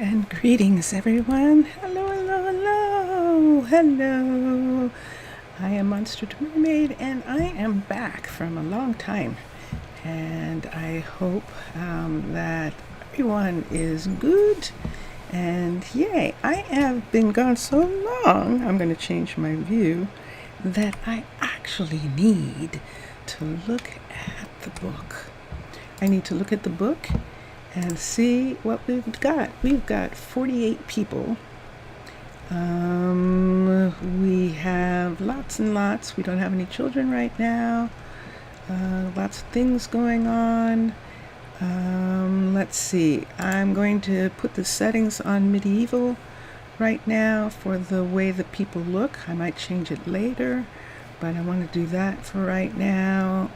And greetings, everyone. Hello, hello, hello, hello. I am Monster Mermaid, and I am back from a long time. And I hope that everyone is good. And yay, I have been gone so long, I'm going to change my view, that I actually need to look at the book. I need to look at the book and see what we've got. We've got 48 people. We have lots and lots. We don't have any children right now. Lots of things going on. Let's see. I'm going to put the settings on medieval right now for the way the people look. I might change it later, but I want to do that for right now.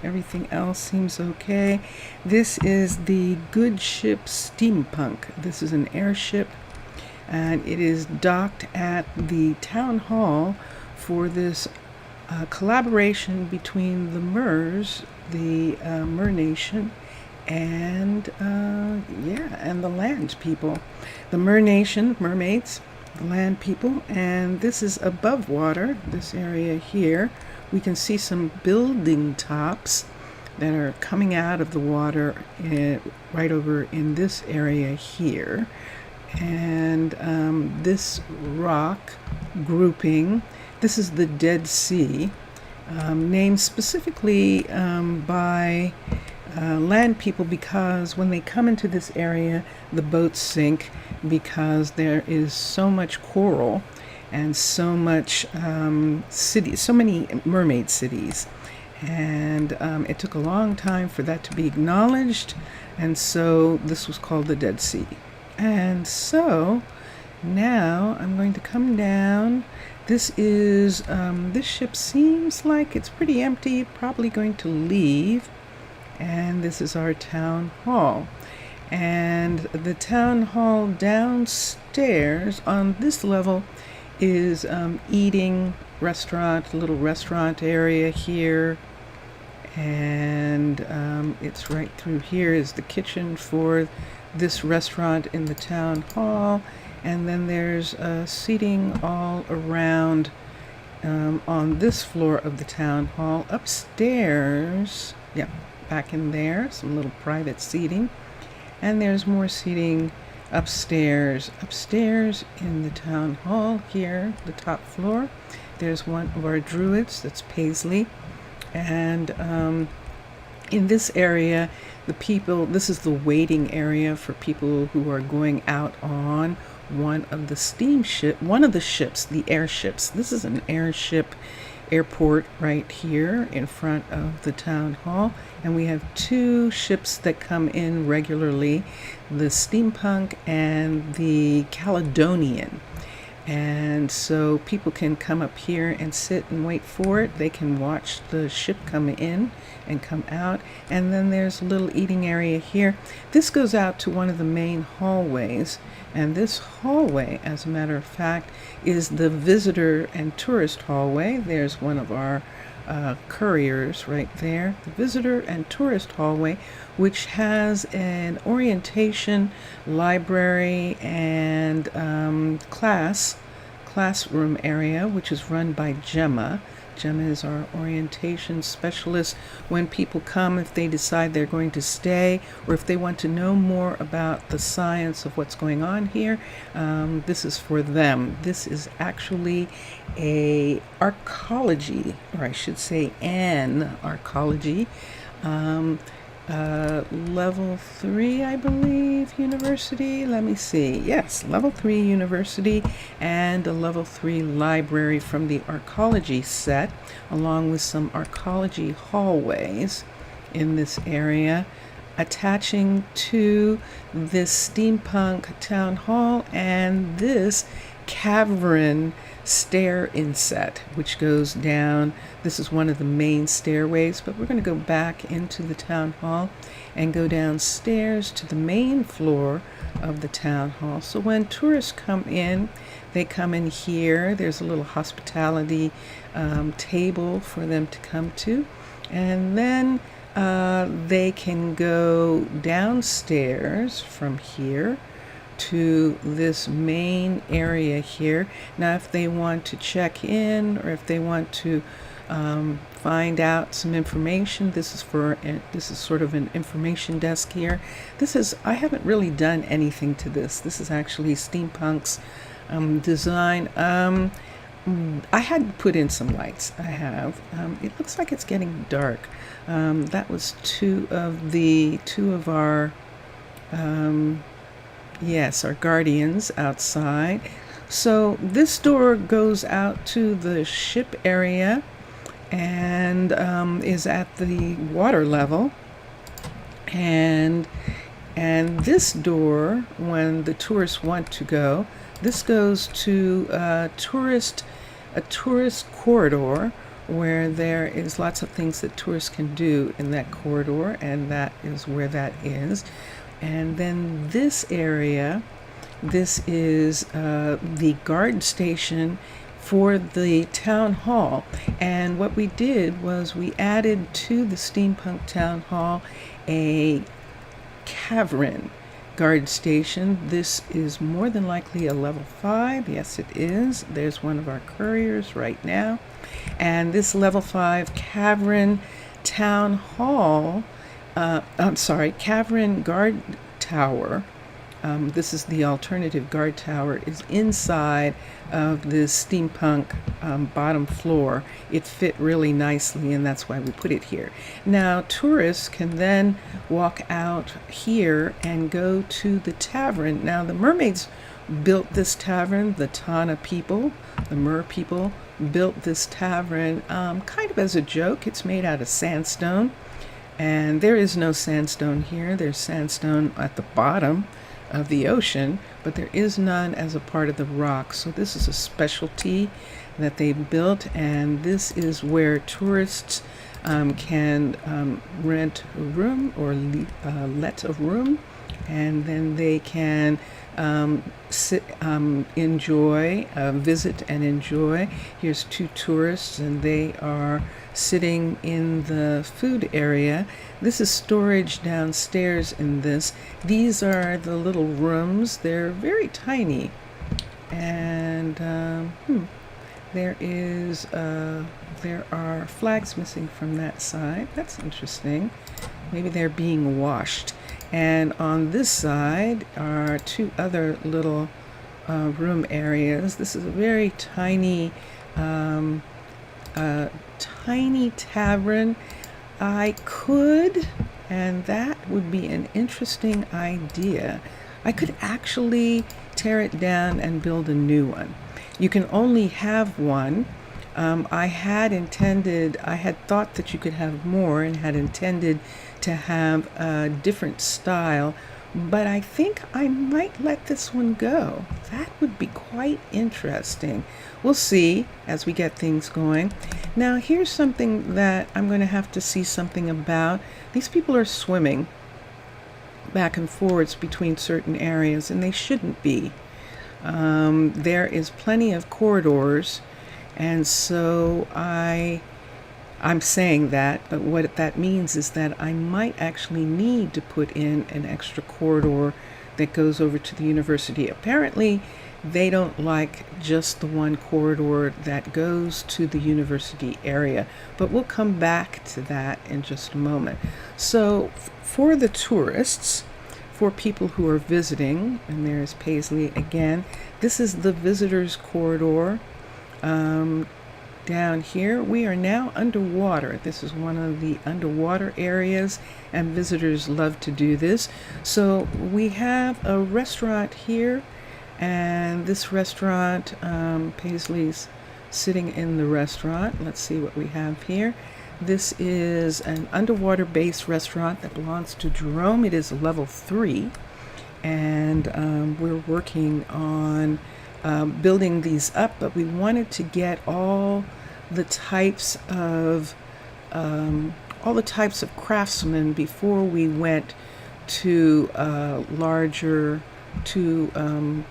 Everything else seems okay. This is the Good Ship Steampunk. This is an airship, and it is docked at the town hall for this collaboration between the Mers, the Mer Nation, and and the land people. The Mer Nation, mermaids, the land people, and this is above water, this area here. We can see some building tops that are coming out of the water right over in this area here. And this rock grouping, this is the Dead Sea, named specifically by land people because when they come into this area, the boats sink because there is so much coral and so much so many mermaid cities. And it took a long time for that to be acknowledged, and so this was called the Dead Sea. And so now I'm going to come down. This is this ship seems like it's pretty empty, probably going to leave. And this is our town hall. And the town hall downstairs on this level is eating restaurant, little restaurant area here. And it's right through here is the kitchen for this restaurant in the town hall. And then there's seating all around on this floor of the town hall. Upstairs, back in there, some little private seating. And there's more seating upstairs. Upstairs in the town hall here, the top floor, there's one of our druids, that's Paisley. And in this area, this is the waiting area for people who are going out on one of the ships, the airships. This is an airship airport right here in front of the town hall, and we have two ships that come in regularly, the Steampunk and the Caledonian. And so people can come up here and sit and wait for it. They can watch the ship come in and come out. And then there's a little eating area here. This goes out to one of the main hallways. And this hallway, as a matter of fact, is the visitor and tourist hallway. There's one of our couriers right there. The visitor and tourist hallway, which has an orientation, library, and classroom area, which is run by Gemma. Gemma is our orientation specialist. When people come, if they decide they're going to stay or if they want to know more about the science of what's going on here, this is for them. This is actually a arcology, or I should say an arcology, level 3, I believe, university. Let me see. Yes, level 3 university and a level 3 library from the arcology set, along with some arcology hallways in this area, attaching to this steampunk town hall and this cavern stair inset, which goes down. This is one of the main stairways, but we're going to go back into the town hall and go downstairs to the main floor of the town hall. So when tourists come in, they come in here. There's a little hospitality table for them to come to, and then they can go downstairs from here to this main area here. Now, if they want to check in or if they want to find out some information, this is sort of an information desk here. I haven't really done anything to this. This is actually Steampunk's design. I had to put in some lights. I have. It looks like it's getting dark. That was two of our our guardians outside. So this door goes out to the ship area and is at the water level. And this door, when the tourists want to go, this goes to a tourist corridor where there is lots of things that tourists can do in that corridor, and that is where that is. And then this area, this is the guard station for the town hall. And what we did was we added to the Steampunk Town Hall a cavern guard station. This is more than likely a level 5. Yes, it is. There's one of our couriers right now. And this level 5 cavern town hall, cavern guard tower, this is the alternative guard tower, is inside of this steampunk bottom floor. It fit really nicely, and that's why we put it here. Now, tourists can then walk out here and go to the tavern. Now, the mermaids built this tavern. The Tana people, the mer people, built this tavern kind of as a joke. It's made out of sandstone, and there is no sandstone here. There's sandstone at the bottom of the ocean, but there is none as a part of the rock. So this is a specialty that they built, and this is where tourists can rent a room or let a room, and then they can enjoy, visit and enjoy. Here's two tourists, and they are sitting in the food area. This is storage downstairs in this. These are the little rooms. They're very tiny. And there are flags missing from that side. That's interesting. Maybe they're being washed. And on this side are two other little room areas. This is a very tiny tavern. I could, and that would be an interesting idea, I could actually tear it down and build a new one. You can only have one. I had thought that you could have more and had intended to have a different style, but I think I might let this one go. That would be quite interesting. We'll see as we get things going. Now, here's something that I'm going to have to see something about. These people are swimming back and forwards between certain areas, and they shouldn't be. There is plenty of corridors, and so I'm saying that, but what that means is that I might actually need to put in an extra corridor that goes over to the university. Apparently, they don't like just the one corridor that goes to the university area, but we'll come back to that in just a moment. So for the tourists, for people who are visiting, and there's Paisley again, this is the visitors corridor. Down here, we are now underwater. This is one of the underwater areas, and visitors love to do this. So we have a restaurant here, and this restaurant, Paisley's sitting in the restaurant. Let's see what we have here. This is an underwater-based restaurant that belongs to Jerome. It is level 3, and we're working on building these up, but we wanted to get all the types of craftsmen before we went to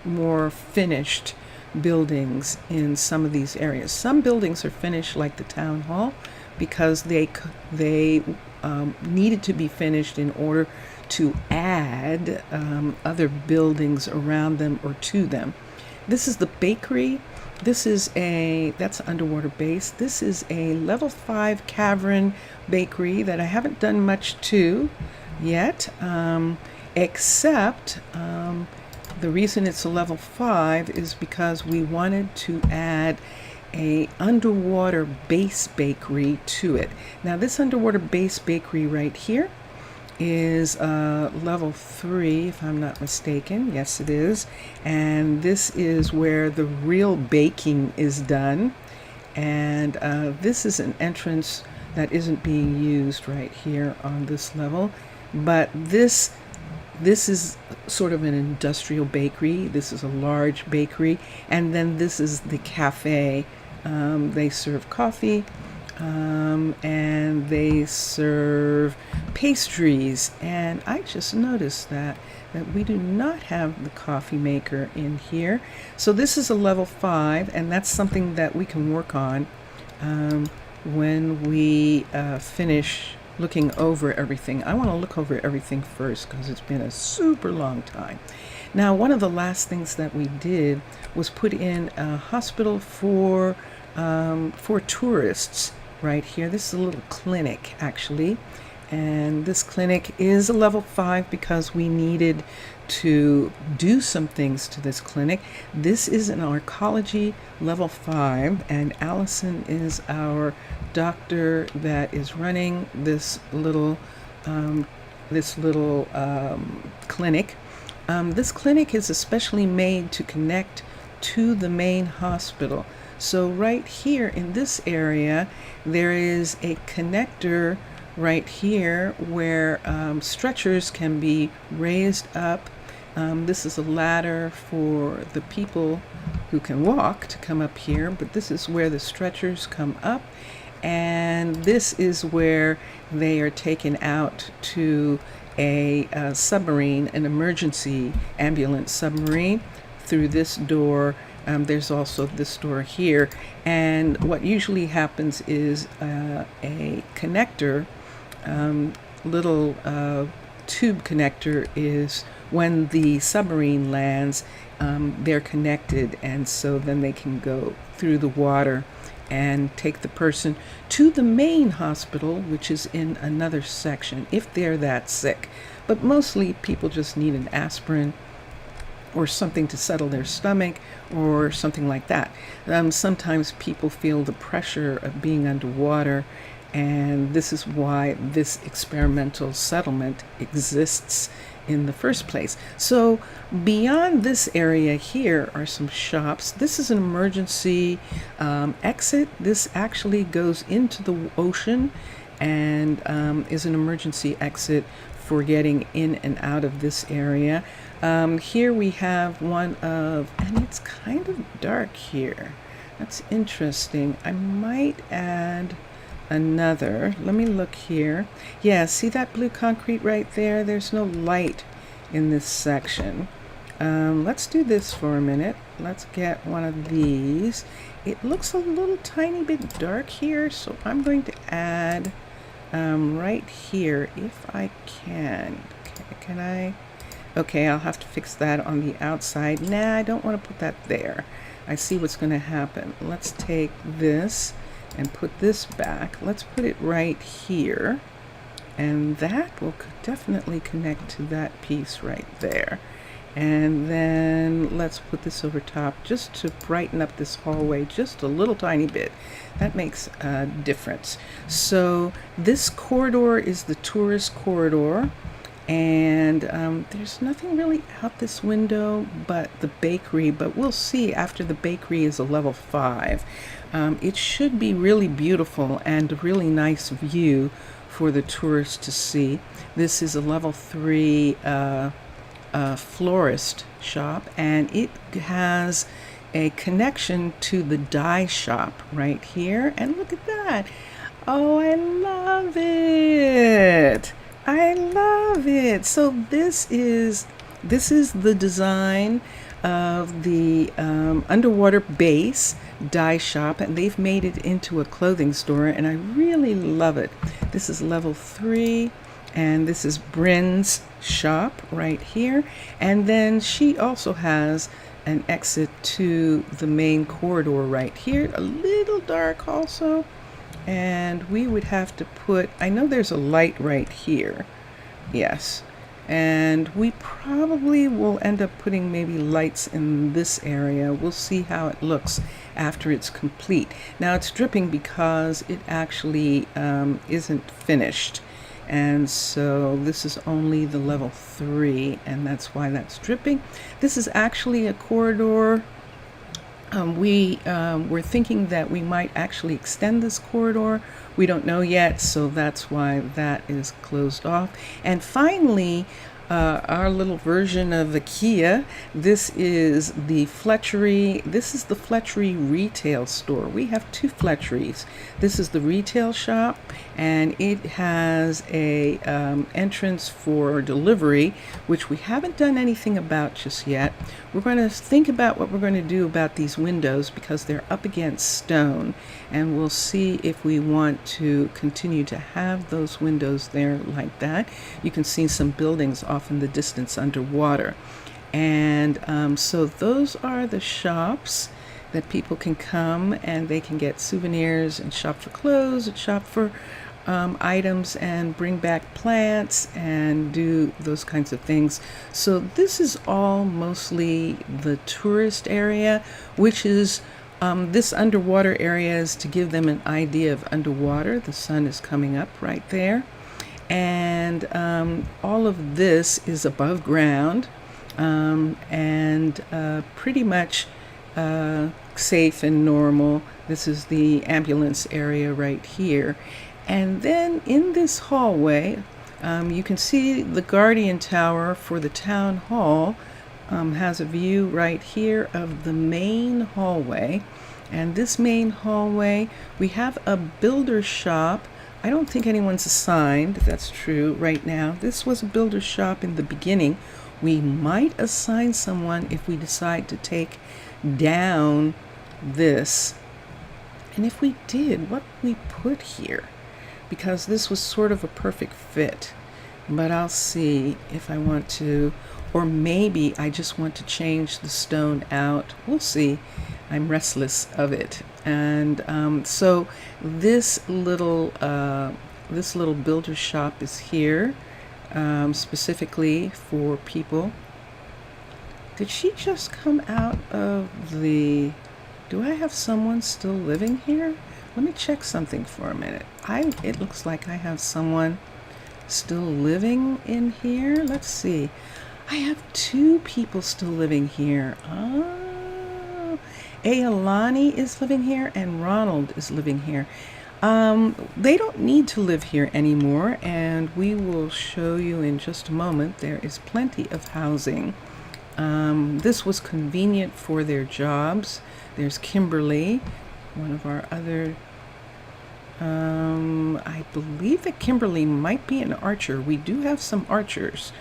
more finished buildings in some of these areas. Some buildings are finished, like the town hall, because they needed to be finished in order to add other buildings around them or to them. This is the bakery. That's underwater base. This is a level 5 cavern bakery that I haven't done much to yet, except the reason it's a level 5 is because we wanted to add a underwater base bakery to it. Now this underwater base bakery right here is level 3, if I'm not mistaken. Yes, it is. And this is where the real baking is done. And this is an entrance that isn't being used right here on this level. But this is sort of an industrial bakery. This is a large bakery. And then this is the cafe. They serve coffee. And they serve pastries, and I just noticed that we do not have the coffee maker in here. So this is a level 5, and that's something that we can work on when we finish looking over everything. I want to look over everything first because it's been a super long time. Now, one of the last things that we did was put in a hospital for tourists. Right here, this is a little clinic actually, and this clinic is a level 5 because we needed to do some things to this clinic. This is an archaeology level 5, and Allison is our doctor that is running this little clinic. This clinic is especially made to connect to the main hospital. So right here in this area, there is a connector right here where stretchers can be raised up. This is a ladder for the people who can walk to come up here, but this is where the stretchers come up, and this is where they are taken out to a submarine, an emergency ambulance submarine, through this door. There's also this door here, and what usually happens is a connector, little tube connector, is when the submarine lands, they're connected, and so then they can go through the water and take the person to the main hospital, which is in another section, if they're that sick. But mostly people just need an aspirin or something to settle their stomach or something like that. Sometimes people feel the pressure of being underwater, and this is why this experimental settlement exists in the first place. So beyond this area here are some shops. This is an emergency exit. This actually goes into the ocean and is an emergency exit for getting in and out of this area. Here we have one of, and it's kind of dark here. That's interesting. I might add another. Let me look here. Yeah, see that blue concrete right there? There's no light in this section. Let's do this for a minute. Let's get one of these. It looks a little tiny bit dark here, so I'm going to add right here if I can. Okay, can I? Okay, I'll have to fix that on the outside. Nah, I don't want to put that there. I see what's going to happen. Let's take this and put this back. Let's put it right here, and that will definitely connect to that piece right there. And then let's put this over top just to brighten up this hallway just a little tiny bit. That makes a difference. So this corridor is the tourist corridor, and there's nothing really out this window but the bakery, but we'll see after the bakery is a level 5. It should be really beautiful and a really nice view for the tourists to see. This is a level 3 florist shop, and it has a connection to the dye shop right here. And look at that. Oh, I love it. I love it. So this is the design of the underwater base dye shop, and they've made it into a clothing store, and I really love it. This is level 3. And this is Bryn's shop right here. And then she also has an exit to the main corridor right here, a little dark also. And we would have to put, I know there's a light right here. Yes. And we probably will end up putting maybe lights in this area. We'll see how it looks after it's complete. Now it's dripping because it actually isn't finished. And so this is only the level 3, and that's why that's dripping. This is actually a corridor. We're thinking that we might actually extend this corridor. We don't know yet, so that's why that is closed off. And finally, our little version of IKEA. This is the Fletchery. This is the Fletchery retail store. We have 2 Fletcheries. This is the retail shop, and it has a entrance for delivery, which we haven't done anything about just yet. We're going to think about what we're going to do about these windows because they're up against stone, and we'll see if we want to continue to have those windows there like that. You can see some buildings off in the distance underwater. And so those are the shops that people can come and they can get souvenirs and shop for clothes and shop for items and bring back plants and do those kinds of things. So this is all mostly the tourist area, which is this underwater area is to give them an idea of underwater. The sun is coming up right there. And all of this is above ground and pretty much safe and normal. This is the ambulance area right here. And then in this hallway, you can see the Guardian Tower for the town hall has a view right here of the main hallway. And this main hallway, we have a builder shop. I don't think anyone's assigned, if that's true right now. This was a builder shop in the beginning. We might assign someone if we decide to take down this. And if we did, what would we put here? Because this was sort of a perfect fit. But I'll see if I want to, or maybe I just want to change the stone out. We'll see. I'm restless of it. And so this little builder shop is here specifically for people. Did she just come out of the... Do I have someone still living here? Let me check something for a minute. It looks like I have someone still living in here. Let's see. I have 2 people still living here. Ailani is living here and Ronald is living here. They don't need to live here anymore, and we will show you in just a moment. There is plenty of housing. This was convenient for their jobs. There's Kimberly, one of our other... I believe that Kimberly might be an archer. We do have some archers,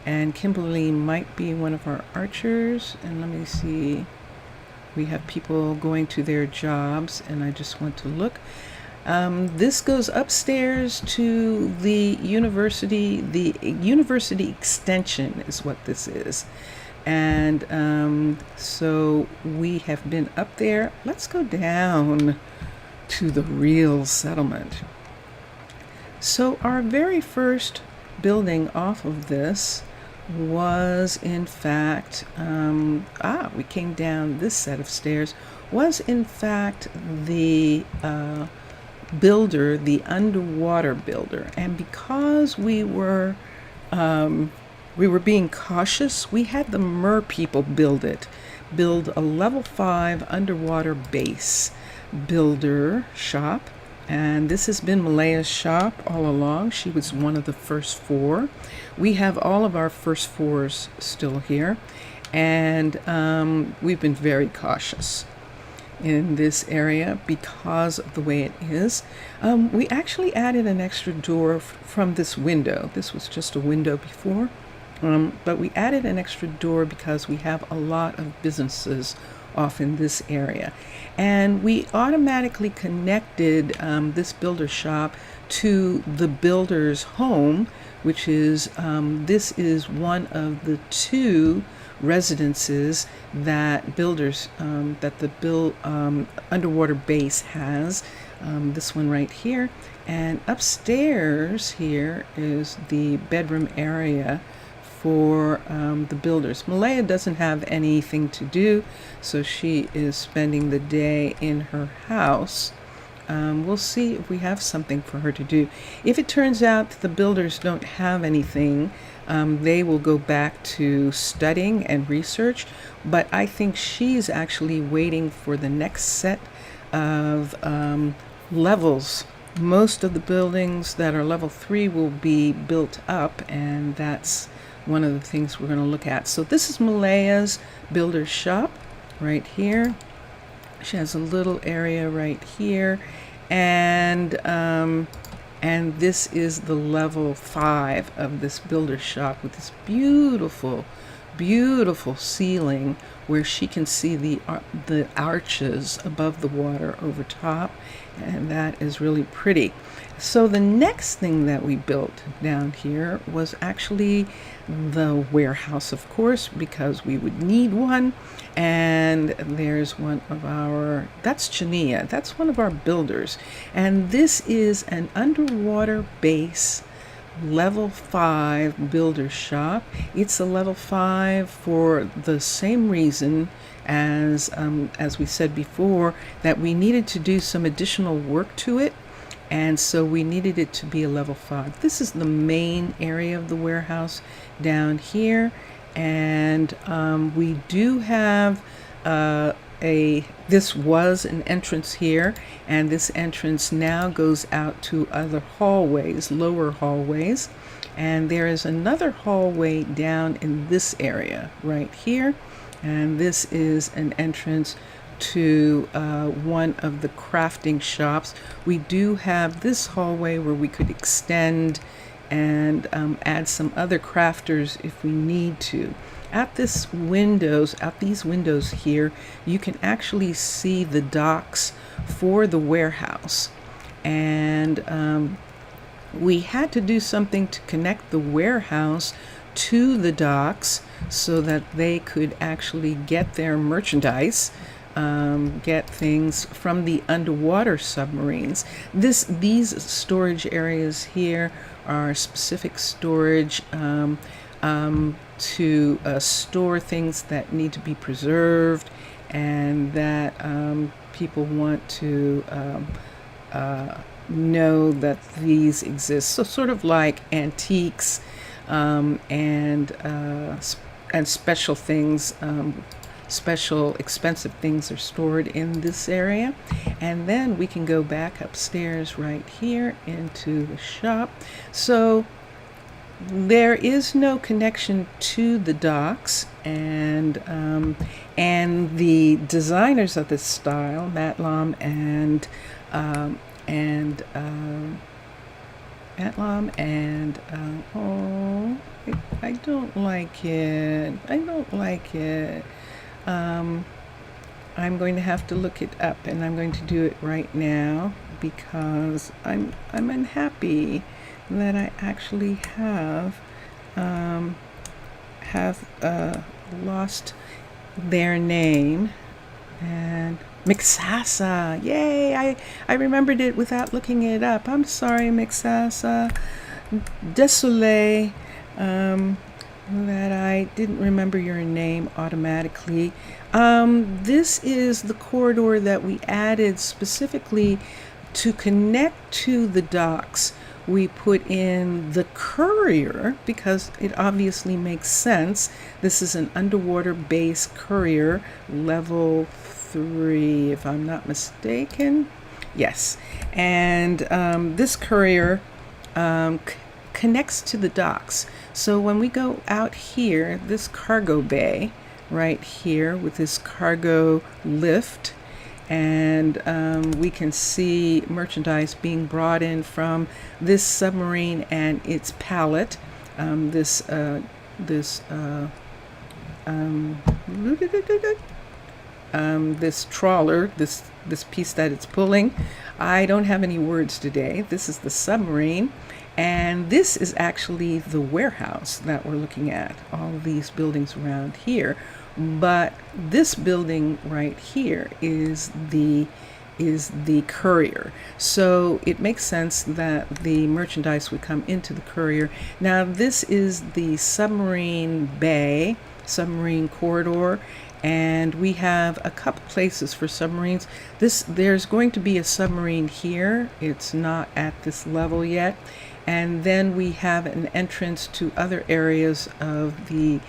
and Kimberly might be one of our archers. And let me see. We have people going to their jobs, and I just want to look. This goes upstairs to the university. The university extension is what this is. And so we have been up there. Let's go down to the real settlement. So our very first building off of this was in fact, we came down this set of stairs, was in fact the builder, the underwater builder. And because we were being cautious, we had the mer people build a level 5 underwater base builder shop. And this has been Malaya's shop all along. She was one of the first 4. We have all of our first 4s still here, and we've been very cautious in this area because of the way it is. We actually added an extra door from this window. This was just a window before, but we added an extra door because we have a lot of businesses off in this area. And we automatically connected this builder shop to the builder's home, which is, this is one of the two residences that builders, that the underwater base has. This one right here. And upstairs here is the bedroom area for the builders. Malaya doesn't have anything to do, so she is spending the day in her house. We'll see if we have something for her to do. If it turns out that the builders don't have anything, they will go back to studying and research, but I think she's actually waiting for the next set of levels. Most of the buildings that are level 3 will be built up, and that's one of the things we're going to look at. So this is Malaya's builder's shop right here. She has a little area right here, and this is the level 5 of this builder's shop with this beautiful, beautiful ceiling where she can see the arches above the water over top, and that is really pretty. So the next thing that we built down here was actually the warehouse, of course, because we would need one. And there's one of our, that's Chania, that's one of our builders. And this is an underwater base level 5 builder shop. It's a level 5 for the same reason as we said before, that we needed to do some additional work to it, and so we needed it to be a level 5. This is the main area of the warehouse down here, and we do have this was an entrance here, and this entrance now goes out to other hallways, lower hallways, and there is another hallway down in this area right here, and this is an entrance to one of the crafting shops. We do have this hallway where we could extend and add some other crafters if we need to. At these windows here, you can actually see the docks for the warehouse. And we had to do something to connect the warehouse to the docks so that they could actually get their merchandise, get things from the underwater submarines. These storage areas here are specific storage to store things that need to be preserved and that people want to know that these exist. So sort of like antiques and special things, special expensive things are stored in this area. And then we can go back upstairs right here into the shop. So there is no connection to the docks, and the designers of this style, Matlam and I don't like it. I'm going to have to look it up, and I'm going to do it right now because I'm unhappy that I actually have lost their name. And Mixasa, yay! I remembered it without looking it up. I'm sorry, Mixasa. Désolé that I didn't remember your name automatically. This is the corridor that we added specifically to connect to the docks. We put in the courier because it obviously makes sense. This is an underwater base courier, level 3, if I'm not mistaken. Yes. And this courier connects to the docks. So when we go out here, this cargo bay right here with this cargo lift, and we can see merchandise being brought in from this submarine and its pallet. this trawler, this piece that it's pulling. I don't have any words today. This is the submarine, and this is actually the warehouse that we're looking at, all of these buildings around here. But this building right here is the courier. So it makes sense that the merchandise would come into the courier. Now this is the submarine bay, submarine corridor, and we have a couple places for submarines. There's going to be a submarine here. It's not at this level yet. And then we have an entrance to other areas of the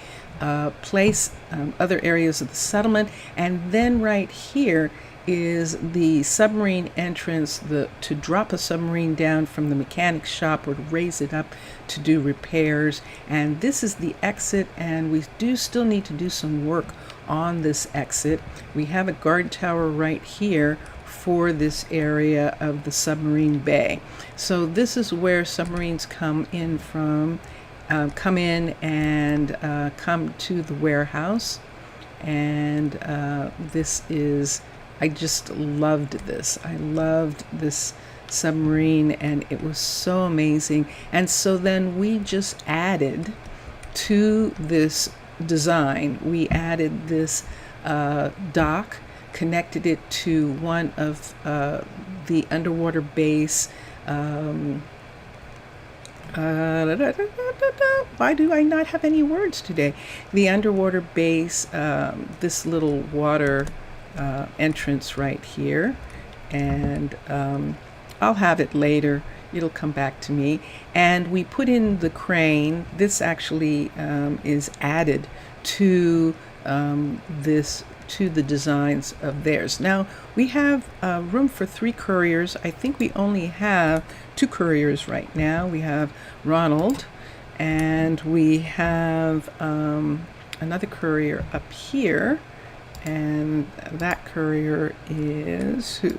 other areas of the settlement. And then right here is the submarine entrance to drop a submarine down from the mechanic's shop or to raise it up to do repairs. And this is the exit, and we do still need to do some work on this exit. We have a guard tower right here for this area of the submarine bay. So this is where submarines come in and come to the warehouse. And this is, I just loved this. I loved this submarine, and it was so amazing. And so then we just added to this design, we added this dock, connected it to one of the underwater base. Why do I not have any words today? The underwater base, this little water entrance right here, and I'll have it later. It'll come back to me. And we put in the crane. This actually is added to the designs of theirs. Now we have room for 3 couriers. I think we only have 2 couriers right now. We have Ronald, and we have another courier up here, and that courier is who?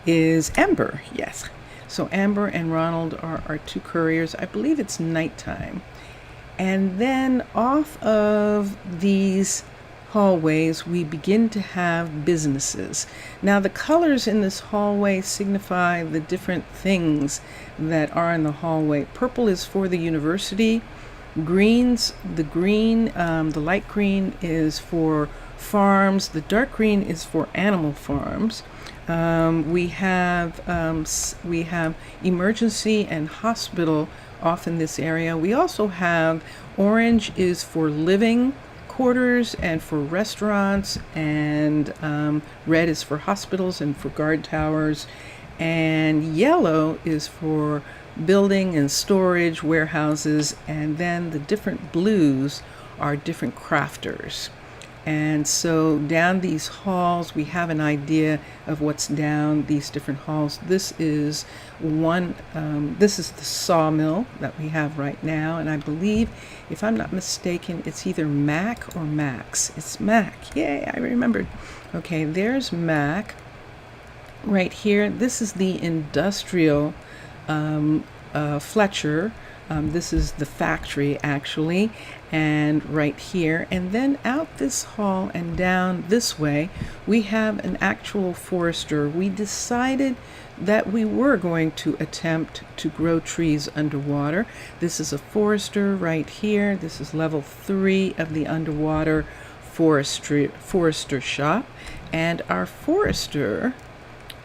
Is Amber. Yes. So Amber and Ronald are our 2 couriers. I believe it's nighttime. And then off of these hallways, we begin to have businesses. Now the colors in this hallway signify the different things that are in the hallway. Purple is for the university. The light green is for farms. The dark green is for animal farms. We have emergency and hospital off in this area. We also have orange is for living quarters and for restaurants, and red is for hospitals and for guard towers, and yellow is for building and storage, warehouses, and then the different blues are different crafters. And so down these halls, we have an idea of what's down these different halls. This is this is the sawmill that we have right now. And I believe, if I'm not mistaken, it's either Mac or Max. It's Mac. Yay, I remembered. Okay, there's Mac right here. This is the industrial Fletcher. This is the factory actually, and right here, and then out this hall and down this way we have an actual forester. We decided that we were going to attempt to grow trees underwater. This is a forester right here. This is level 3 of the underwater forester shop, and our forester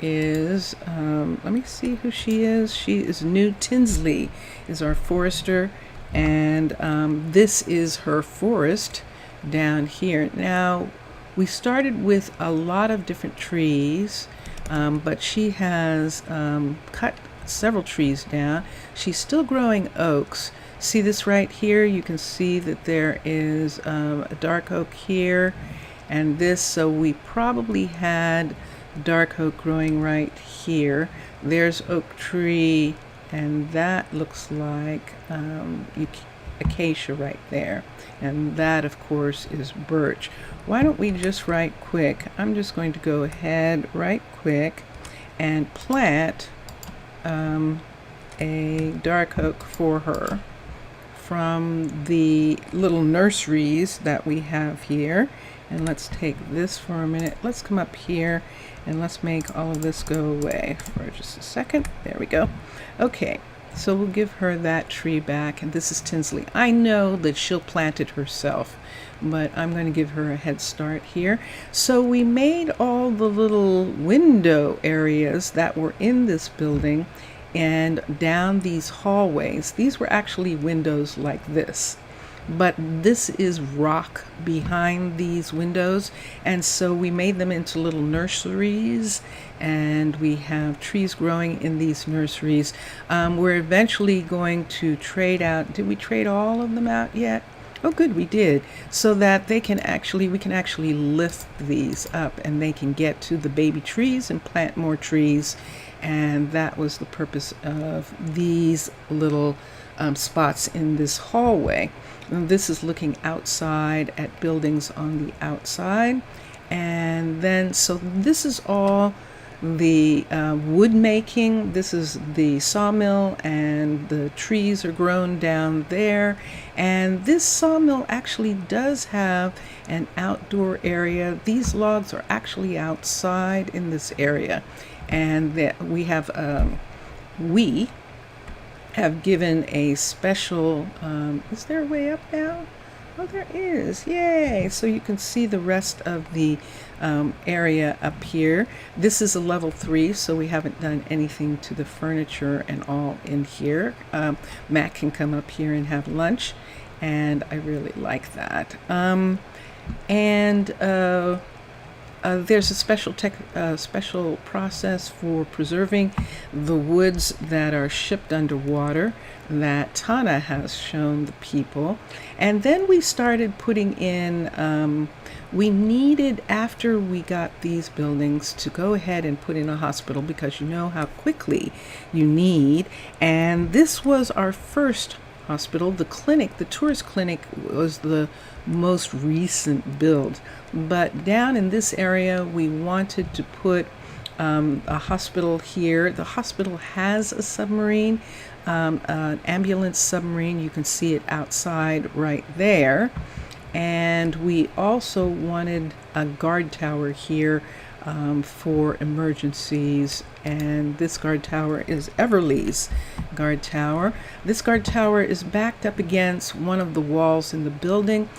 is let me see who she is. She is New Tinsley is our forester, and this is her forest down here. Now we started with a lot of different trees, but she has cut several trees down. She's still growing oaks. See this right here? You can see that there is a dark oak here and this, so we probably had dark oak growing right here. There's oak tree, and that looks like acacia right there, and that of course is birch. Why don't we just right quick, I'm just going to go ahead right quick and plant a dark oak for her from the little nurseries that we have here. And let's take this for a minute. Let's come up here and let's make all of this go away for just a second. There we go. Okay, so we'll give her that tree back. And this is Tinsley. I know that she'll plant it herself, but I'm going to give her a head start here. So we made all the little window areas that were in this building and down these hallways. These were actually windows like this, but this is rock behind these windows, and so we made them into little nurseries, and we have trees growing in these nurseries. We're eventually going to trade out. Did we trade all of them out yet? Oh, good, we did. So that we can actually lift these up and they can get to the baby trees and plant more trees. And that was the purpose of these little spots in this hallway. And this is looking outside at buildings on the outside. And then, so this is all the wood making. This is the sawmill, and the trees are grown down there. And this sawmill actually does have an outdoor area. These logs are actually outside in this area, and that we have given a special. Is there a way up now? Oh, there is. Yay! So you can see the rest of the area up here. This is a level 3, so we haven't done anything to the furniture and all in here. Matt can come up here and have lunch, and I really like that. There's a special process for preserving the woods that are shipped underwater that Tana has shown the people. And then we started putting in, we needed, after we got these buildings, to go ahead and put in a hospital, because you know how quickly you need. And this was our first hospital. The clinic, the tourist clinic, was the most recent build. But down in this area, we wanted to put a hospital here. The hospital has a submarine, an ambulance submarine. You can see it outside right there. And we also wanted a guard tower here for emergencies. And this guard tower is Everly's guard tower. This guard tower is backed up against one of the walls in the building.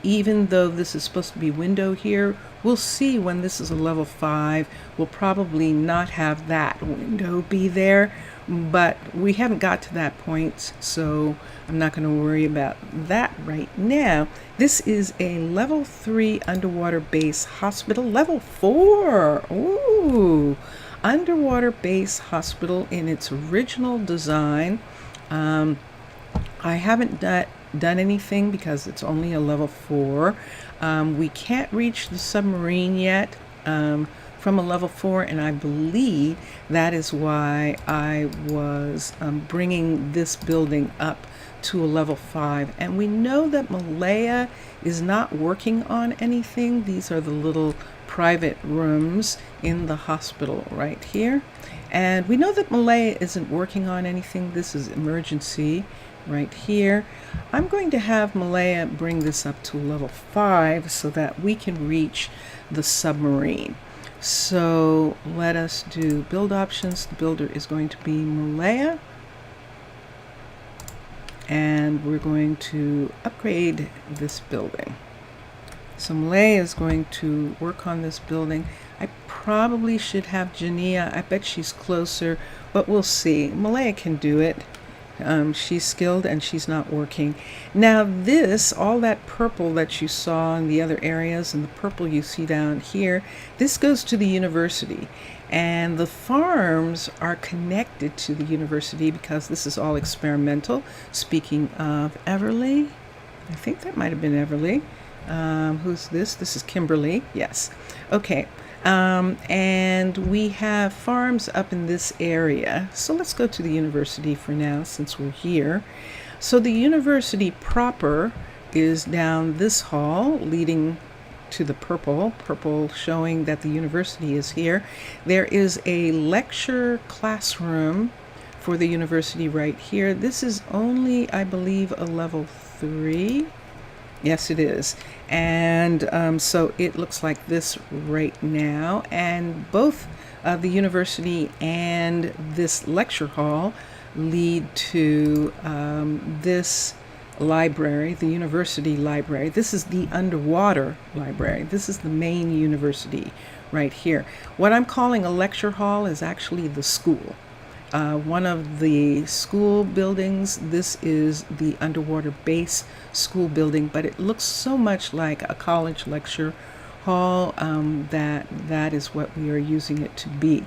Even though this is supposed to be window here, we'll see when this is a level 5, we'll probably not have that window be there, but we haven't got to that point, so I'm not going to worry about that right now. This is a level 3 underwater base hospital. Level 4! Ooh! Underwater base hospital in its original design. I haven't done anything because it's only a level 4. We can't reach the submarine yet from a level 4, and I believe that is why I was bringing this building up to a level 5. And we know that Malaya is not working on anything. These are the little private rooms in the hospital right here. And we know that Malaya isn't working on anything. This is emergency right here. I'm going to have Malaya bring this up to level 5 so that we can reach the submarine. So let us do build options. The builder is going to be Malaya. And we're going to upgrade this building. So Malaya is going to work on this building. I probably should have Jania. I bet she's closer, but we'll see. Malaya can do it. She's skilled and she's not working. Now this, all that purple that you saw in the other areas and the purple you see down here, this goes to the university. And the farms are connected to the university because this is all experimental. Speaking of Everly, I think that might have been Everly. Who's this? This is Kimberly. Yes. Okay. And we have farms up in this area. So let's go to the university for now since we're here. So the university proper is down this hall leading to the purple showing that the university is here. There is a lecture classroom for the university right here. This is only, I believe, a level 3. Yes, it is. And so it looks like this right now. And both the university and this lecture hall lead to this library, the university library. This is the underwater library. This is the main university right here. What I'm calling a lecture hall is actually the school. One of the school buildings. This is the underwater base school building, but it looks so much like a college lecture hall that is what we are using it to be.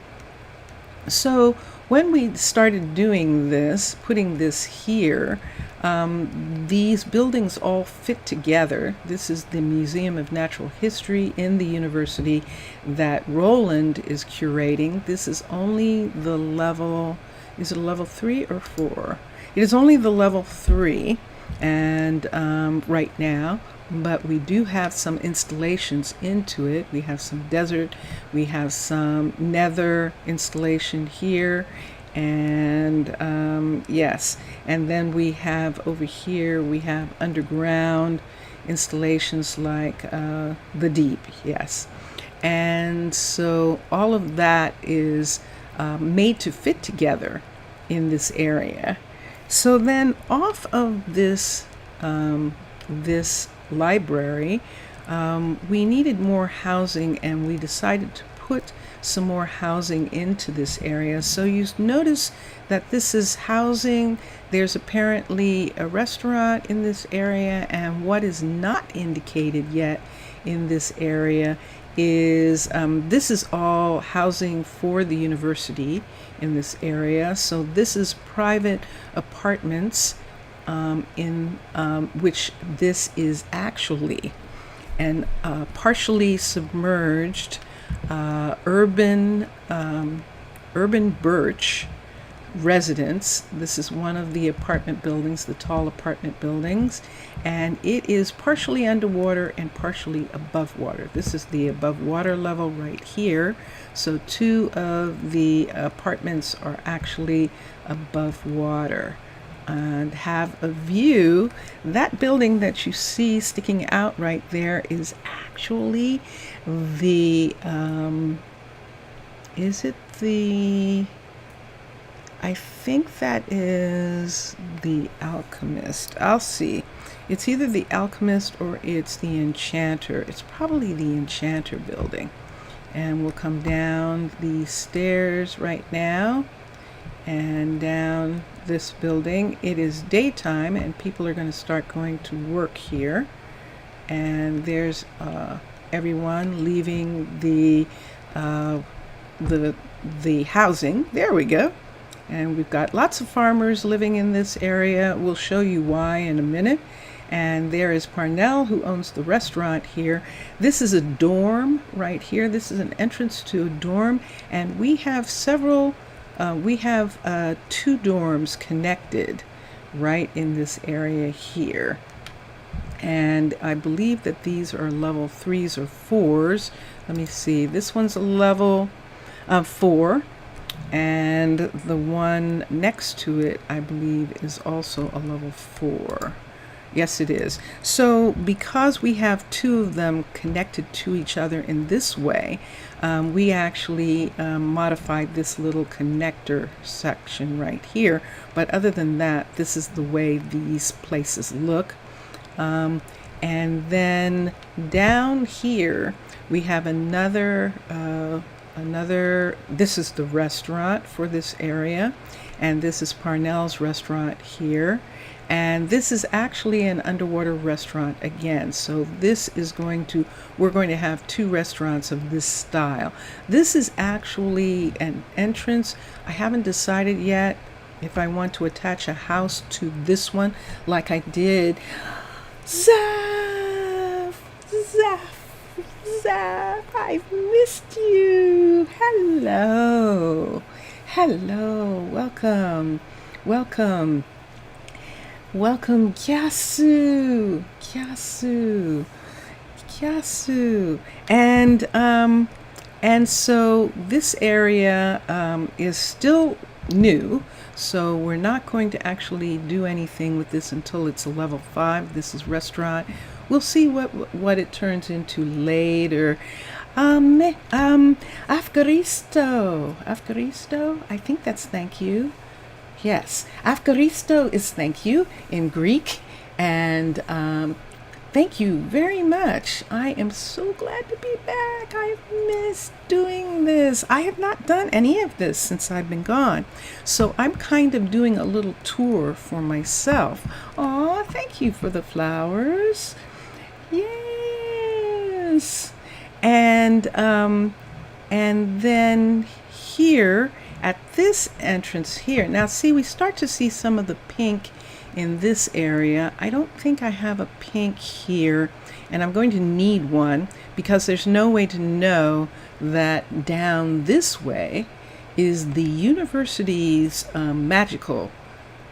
So when we started doing this, putting this here, these buildings all fit together. This is the Museum of Natural History in the university that Roland is curating. This is only the level, is it a level 3 or 4? It is only the level 3 and right now, but we do have some installations into it. We have some desert, we have some nether installation here, and yes, and then we have over here, we have underground installations like the deep, yes. And so all of that is made to fit together in this area. So then off of this this library, we needed more housing, and we decided to put some more housing into this area. So you notice that this is housing. There's apparently a restaurant in this area, and what is not indicated yet in this area is this is all housing for the university in this area. So this is private apartments in which this is actually an partially submerged urban birch residence. This is one of the apartment buildings, the tall apartment buildings, and it is partially underwater and partially above water. This is the above water level right here. So 2 of the apartments are actually above water and have a view. That building that you see sticking out right there is actually the is it the, I think that is the Alchemist. I'll see. It's either the Alchemist or it's the Enchanter. It's probably the Enchanter building. And we'll come down the stairs right now and down this building. It is daytime and people are going to start going to work here. And there's everyone leaving the housing. There we go. And we've got lots of farmers living in this area. We'll show you why in a minute. And there is Parnell, who owns the restaurant here. This is a dorm right here. This is an entrance to a dorm. And we have several, we have 2 dorms connected right in this area here. And I believe that these are level 3s or 4s. Let me see. This one's a level 4. And the one next to it, I believe, is also a level 4. Yes, it is. So because we have 2 of them connected to each other in this way, we actually modified this little connector section right here. But other than that, this is the way these places look. And then down here, we have another, this is the restaurant for this area, and this is Parnell's restaurant here. And this is actually an underwater restaurant again. So this is we're going to have 2 restaurants of this style. This is actually an entrance. I haven't decided yet if I want to attach a house to this one like I did. Zaf, I've missed you. Hello, welcome, Kyasu. And so this area is still new, so we're not going to actually do anything with this until it's a level 5. This is restaurant. we'll see what it turns into later. Afgaristo, I think that's thank you. Yes, Afgaristo is thank you in Greek, and thank you very much. I am so glad to be back. I've missed doing this. I have not done any of this since I've been gone. So I'm kind of doing a little tour for myself. Aw, thank you for the flowers. Yes. And then here at this entrance here, now see, we start to see some of the pink in this area. I don't think I have a pink here, and I'm going to need one because there's no way to know that down this way is the university's magical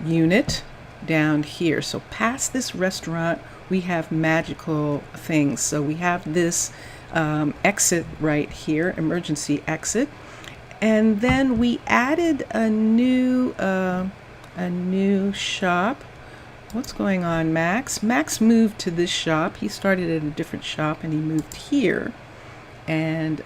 unit down here. So past this restaurant, we have magical things. So we have this exit right here, emergency exit, and then we added a new shop. What's going on, Max? Max moved to this shop. He started at a different shop and he moved here, and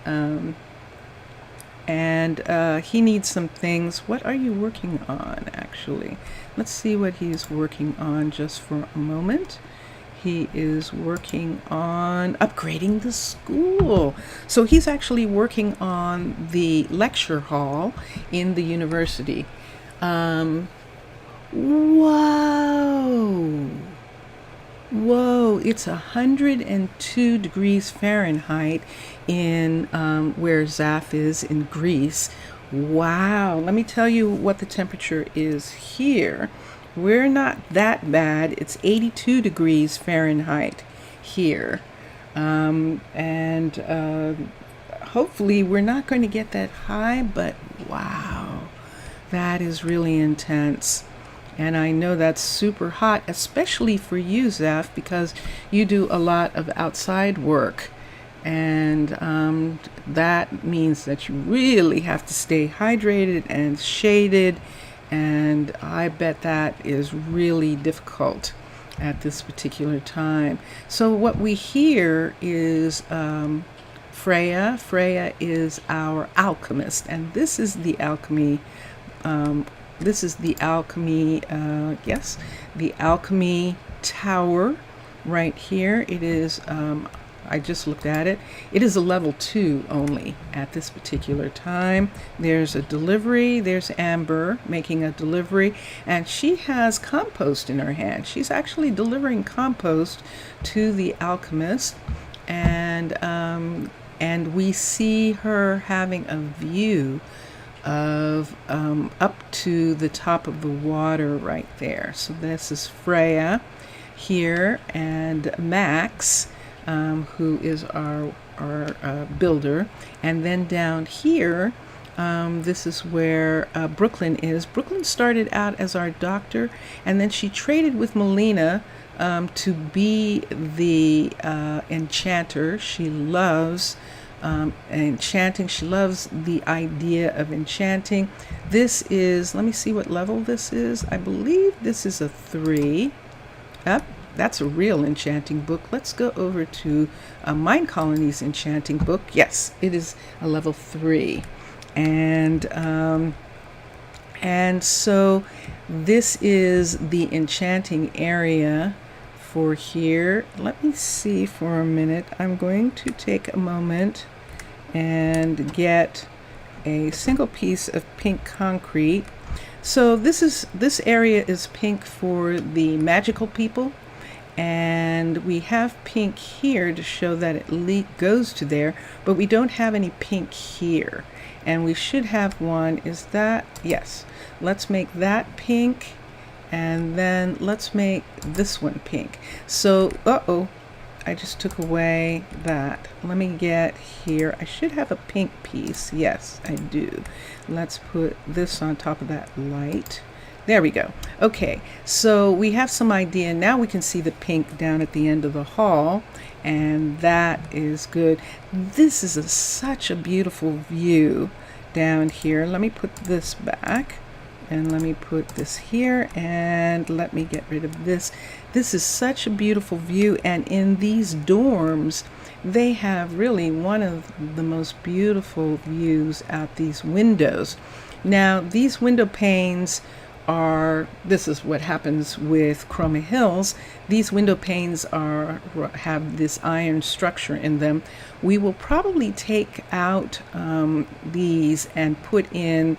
he needs some things. What are you working on, actually? Let's see what he's working on just for a moment. He is working on upgrading the school. So he's actually working on the lecture hall in the university. Whoa, it's 102 degrees Fahrenheit in where Zaf is in Greece. Wow, let me tell you what the temperature is here. We're not that bad. It's 82 degrees Fahrenheit here. Hopefully we're not going to get that high, but wow, that is really intense. And I know that's super hot, especially for you, Zaf, because you do a lot of outside work. And that means that you really have to stay hydrated and shaded. And I bet that is really difficult at this particular time. So what we hear is Freya. Freya is our alchemist, and this is the alchemy. Yes, the alchemy tower right here. It is, I just looked at it. It is a level 2 only at this particular time. There's a delivery. There's Amber making a delivery, and she has compost in her hand. She's actually delivering compost to the alchemist, and we see her having a view of up to the top of the water right there. So this is Freya here, and Max, who is our builder. And then down here, this is where Brooklyn is. Brooklyn started out as our doctor, and then she traded with Melina to be the enchanter. She loves enchanting. She loves the idea of enchanting. This is, let me see what level this is. I believe this is a 3. Yep, that's a real enchanting book. Let's go over to Minecolonies enchanting book. Yes, it is a level 3. And so this is the enchanting area for here. Let me see for a minute. I'm going to take a moment and get a single piece of pink concrete. So this area is pink for the magical people, and we have pink here to show that it goes to there, but we don't have any pink here, and we should have one. Is that, yes, let's make that pink, and then let's make this one pink. So I just took away that. Let me get here. I should have a pink piece. Yes, I do. Let's put this on top of that light. There we go. Okay, so we have some idea. Now we can see the pink down at the end of the hall, and that is good. This is such a beautiful view down here. Let me put this back, and let me put this here, and let me get rid of this. This is such a beautiful view, and in these dorms they have really one of the most beautiful views out these windows. Now these window panes are, this is what happens with Chroma Hills. These window panes have this iron structure in them. We will probably take out these and put in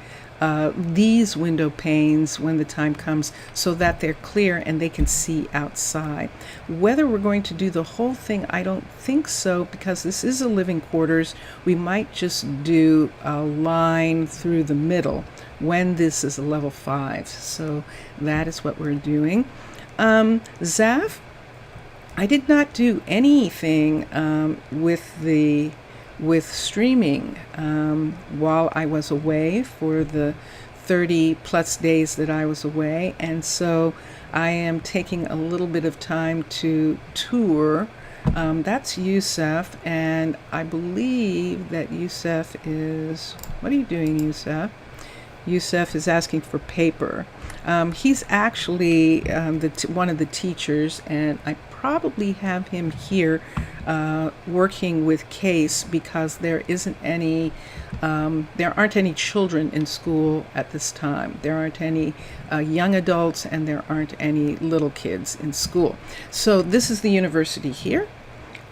these window panes when the time comes, so that they're clear and they can see outside. Whether we're going to do the whole thing, I don't think so, because this is a living quarters. We might just do a line through the middle when this is a level 5. So that is what we're doing. Zaf, I did not do anything with streaming while I was away for the 30 plus days that I was away, and so I am taking a little bit of time to tour. That's Yusuf, and I believe that Yusuf is, what are you doing, Yusuf? Yusuf is asking for paper. He's actually one of the teachers, and I probably have him here working with Case, because there aren't any children in school at this time. There aren't any young adults, and there aren't any little kids in school. So this is the university here.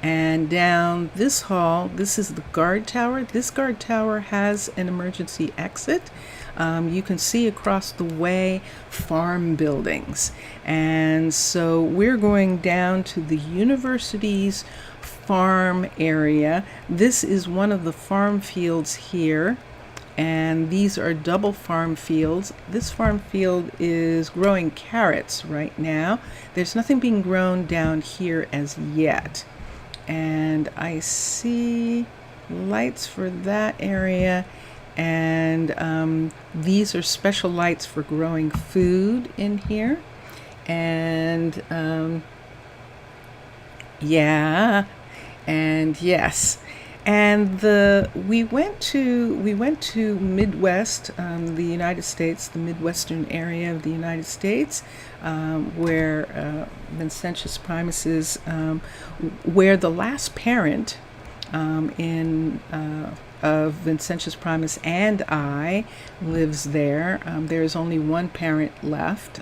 And down this hall, this is the guard tower. This guard tower has an emergency exit. You can see across the way farm buildings. And so we're going down to the university's farm area. This is one of the farm fields here, and these are double farm fields. This farm field is growing carrots right now. There's nothing being grown down here as yet. And I see lights for that area, and these are special lights for growing food in here. And yeah, and yes, and we went to Midwest, the United States, the Midwestern area of the United States, where Vincentius Primus is, where the last parent of Vincentius Primus and I lives there. There is only one parent left,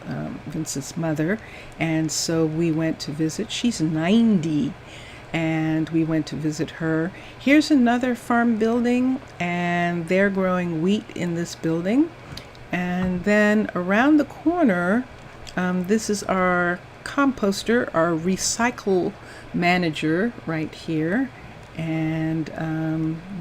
Vincent's mother, and so we went to visit. She's 90. And we went to visit her. Here's another farm building, and they're growing wheat in this building. And then around the corner, this is our composter, our recycle manager right here. And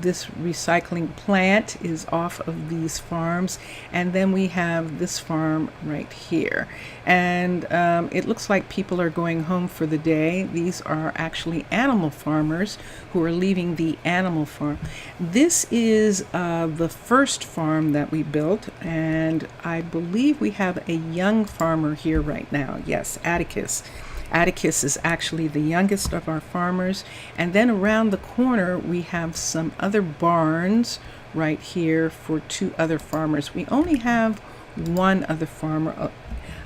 this recycling plant is off of these farms, and then we have this farm right here, and it looks like people are going home for the day. These are actually animal farmers who are leaving the animal farm. This is the first farm that we built, and I believe we have a young farmer here right now. Yes, Atticus. Atticus is actually the youngest of our farmers. And then around the corner, we have some other barns right here for two other farmers. We only have one other farmer,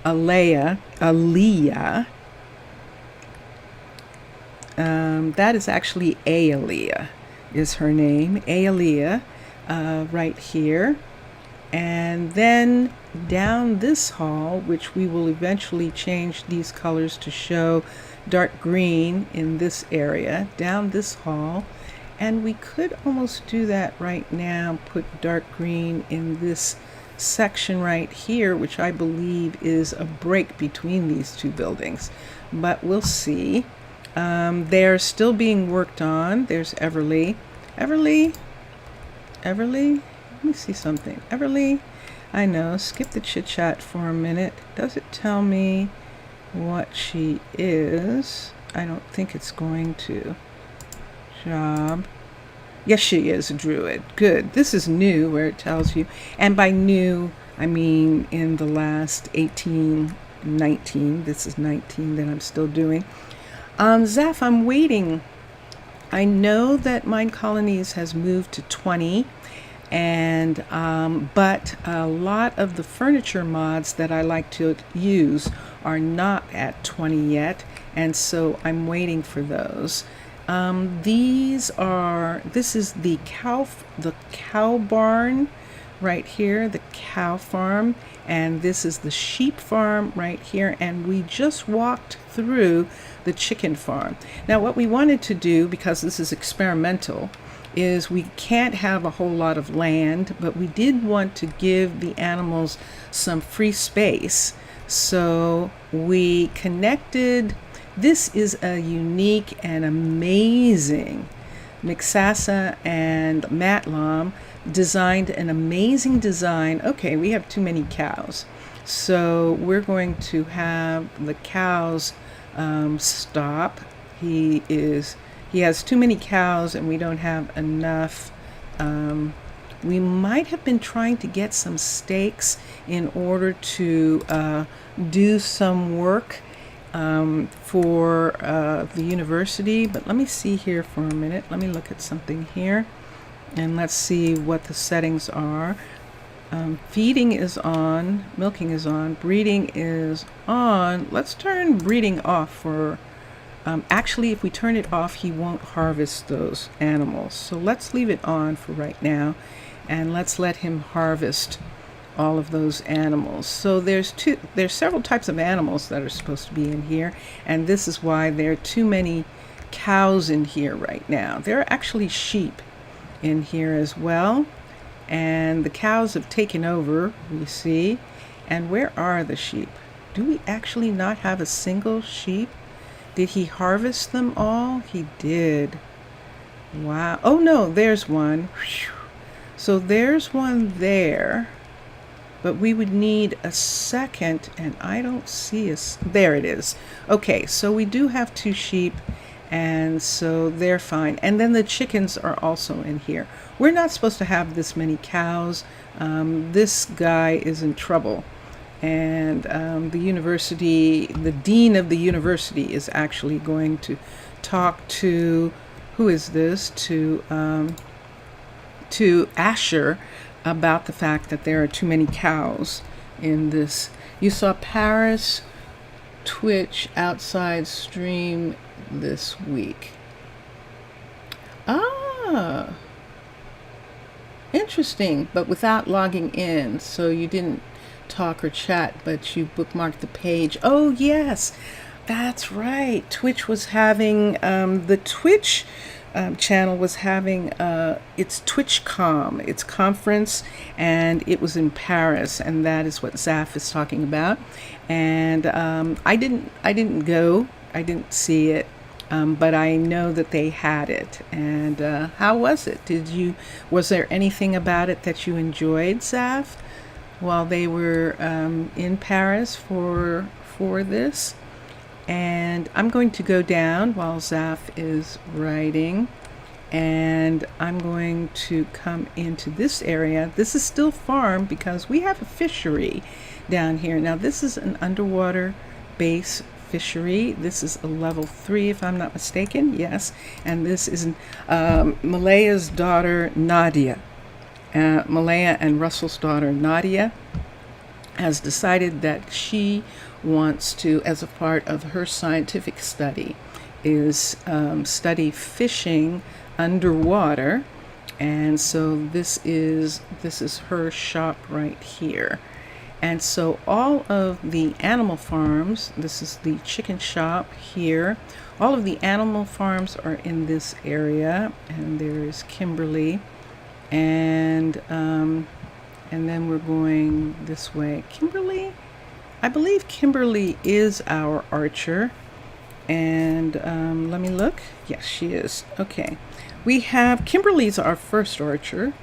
Aaliyah. That is actually Aaliyah is her name. Aaliyah, right here. And then down this hall, which we will eventually change these colors to show dark green in this area, down this hall, and we could almost do that right now, put dark green in this section right here, which I believe is a break between these two buildings, but we'll see. They're still being worked on. There's Everly. Everly? Let me see something. Everly, I know, skip the chit chat for a minute. Does it tell me what she is? I don't think it's going to. Job. Yes, she is a druid. Good. This is new, where it tells you. And by new, I mean in the last 18, 19. This is 19 that I'm still doing. Zaf, I'm waiting. I know that Minecolonies has moved to 20. And but a lot of the furniture mods that I like to use are not at 20 yet, and so I'm waiting for those. This is the cow barn right here, the cow farm, and this is the sheep farm right here, and we just walked through the chicken farm. Now what we wanted to do, because this is experimental, is we can't have a whole lot of land, but we did want to give the animals some free space. So we connected. This is a unique and amazing Mixasa and Matlam designed an amazing design. Okay, we have too many cows, so we're going to have the cows stop. He has too many cows and we don't have enough. We might have been trying to get some stakes in order to do some work for the university, but let me see here for a minute. Let me look at something here and let's see what the settings are. Feeding is on, milking is on, breeding is on. Let's turn breeding off for actually, if we turn it off, he won't harvest those animals. So let's leave it on for right now, and let's let him harvest all of those animals. So there's several types of animals that are supposed to be in here, and this is why there are too many cows in here right now. There are actually sheep in here as well, and the cows have taken over, we see. And where are the sheep? Do we actually not have a single sheep? Did he harvest them all? He did. Wow. Oh no, there's one. So there's one there, but we would need a second, and I don't see there it is. Okay, so we do have 2 sheep, and so they're fine. And then the chickens are also in here. We're not supposed to have this many cows. This guy is in trouble. And the university, the dean of the university is actually going to talk to, who is this? To Asher about the fact that there are too many cows in this. You saw Paris Twitch outside stream this week. Ah, interesting, but without logging in, so you didn't talk or chat, but you bookmarked the page. Oh yes, that's right. Twitch was having the Twitch channel was having its TwitchCon, its conference, and it was in Paris, and that is what Zaf is talking about. And I didn't go, I didn't see it, but I know that they had it. And how was it? Was there anything about it that you enjoyed, Zaf, while they were in Paris for this? And I'm going to go down while Zaf is writing, and I'm going to come into this area. This is still farm because we have a fishery down here. Now this is an underwater base fishery. This is a level 3 if I'm not mistaken. Yes, and this is Malaya's daughter Nadia. Malaya and Russell's daughter Nadia has decided that she wants to, as a part of her scientific study, is study fishing underwater. And so this is her shop right here. And so all of the animal farms, this is the chicken shop here, all of the animal farms are in this area. And there's Kimberly, and then we're going this way. Kimberly, I believe Kimberly is our archer. And let me look. Yes, she is. Okay. We have Kimberly's our first archer.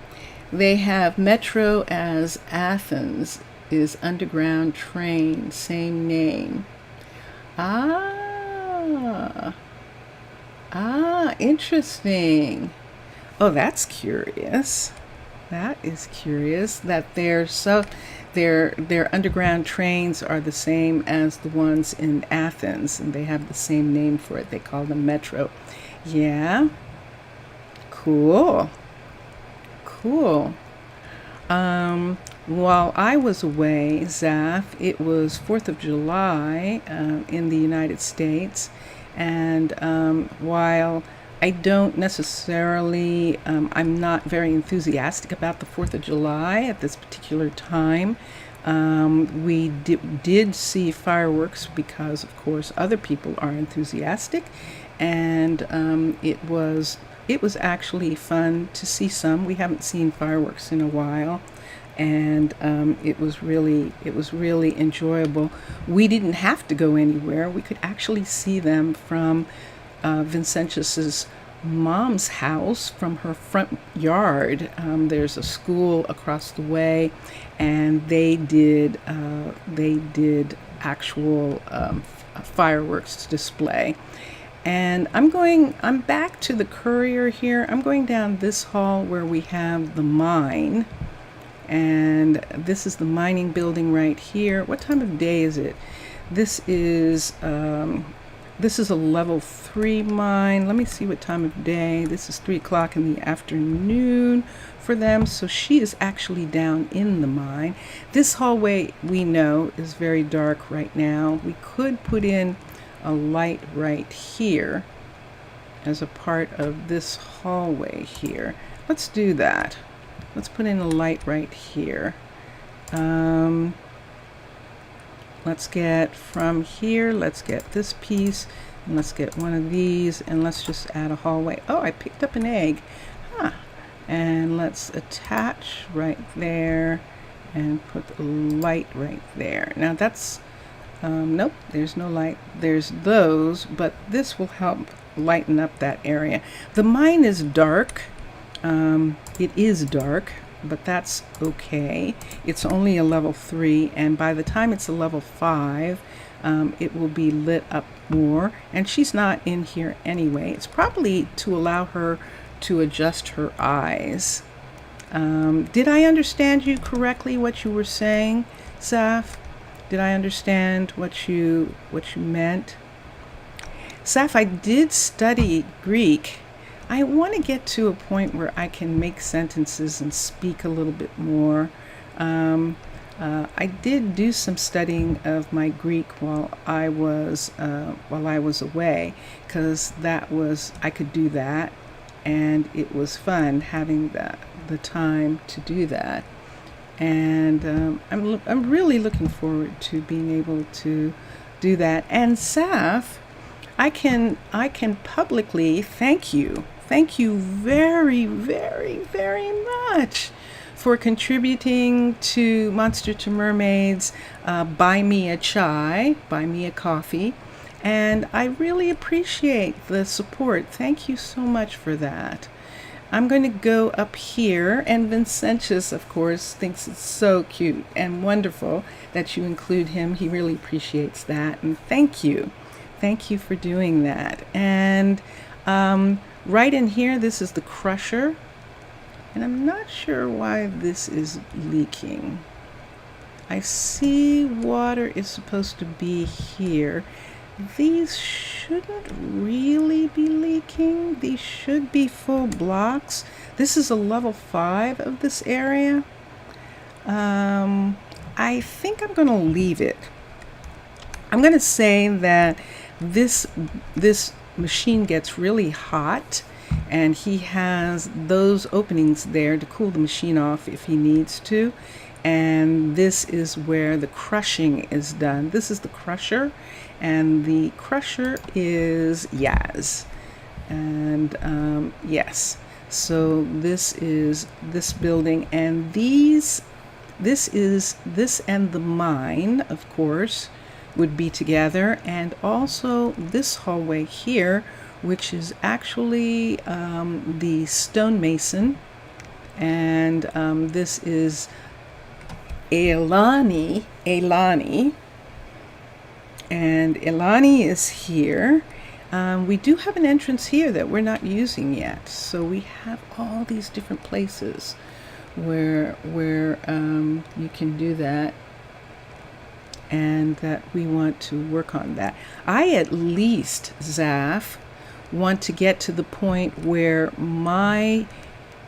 They have Metro as Athens is underground train, same name. Interesting. Oh, that's curious. That is curious that their underground trains are the same as the ones in Athens, and they have the same name for it. They call them Metro. Yeah. Cool. While I was away, Zaf, it was 4th of July in the United States. And while I don't necessarily, I'm not very enthusiastic about the 4th of July at this particular time. We did see fireworks because, of course, other people are enthusiastic. And it was actually fun to see some. We haven't seen fireworks in a while, and it was really enjoyable. We didn't have to go anywhere. We could actually see them from Vincentius's mom's house, from her front yard. There's a school across the way, and they did actual fireworks display. And I'm back to the courier here. I'm going down this hall where we have the mine. And this is the mining building right here. What time of day is it? This is a level 3 mine. Let me see what time of day. This is 3 o'clock in the afternoon for them. So she is actually down in the mine. This hallway, we know, is very dark right now. We could put in a light right here as a part of this hallway here. Let's do that. Let's put in a light right here. Let's get from here, let's get this piece, and let's get one of these, and let's just add a hallway. Oh, I picked up an egg. Huh. And let's attach right there and put the light right there. Now that's nope, there's no light. There's those, but this will help lighten up that area. The mine is dark. It is dark, but that's okay. It's only a level 3, and by the time it's a level 5, it will be lit up more. And she's not in here anyway. It's probably to allow her to adjust her eyes. Did I understand you correctly, what you were saying, Saf? Did I understand what you meant? Saf, I did study Greek. I want to get to a point where I can make sentences and speak a little bit more. I did do some studying of my Greek while I was away, because I could do that, and it was fun having the time to do that. And I'm really looking forward to being able to do that. And Saf, I can publicly thank you. Thank you very, very, very much for contributing to Monster to Mermaids. Buy me a chai, buy me a coffee, and I really appreciate the support. Thank you so much for that. I'm going to go up here, and Vincentius, of course, thinks it's so cute and wonderful that you include him. He really appreciates that, and thank you. Thank you for doing that. And right in here, this is the crusher, and I'm not sure why this is leaking. I see water is supposed to be here. These shouldn't really be leaking. These should be full blocks. This is a level 5 of this area. I think I'm going to leave it. I'm going to say that this machine gets really hot, and he has those openings there to cool the machine off if he needs to. And this is where the crushing is done. This is the crusher, and the crusher is Yaz. And yes, so this is this building, and this and the mine, of course, would be together, and also this hallway here, which is actually the stonemason, and this is Elani, and Elani is here. We do have an entrance here that we're not using yet, so we have all these different places where you can do that, and that we want to work on that. I at least, Zaf, want to get to the point where my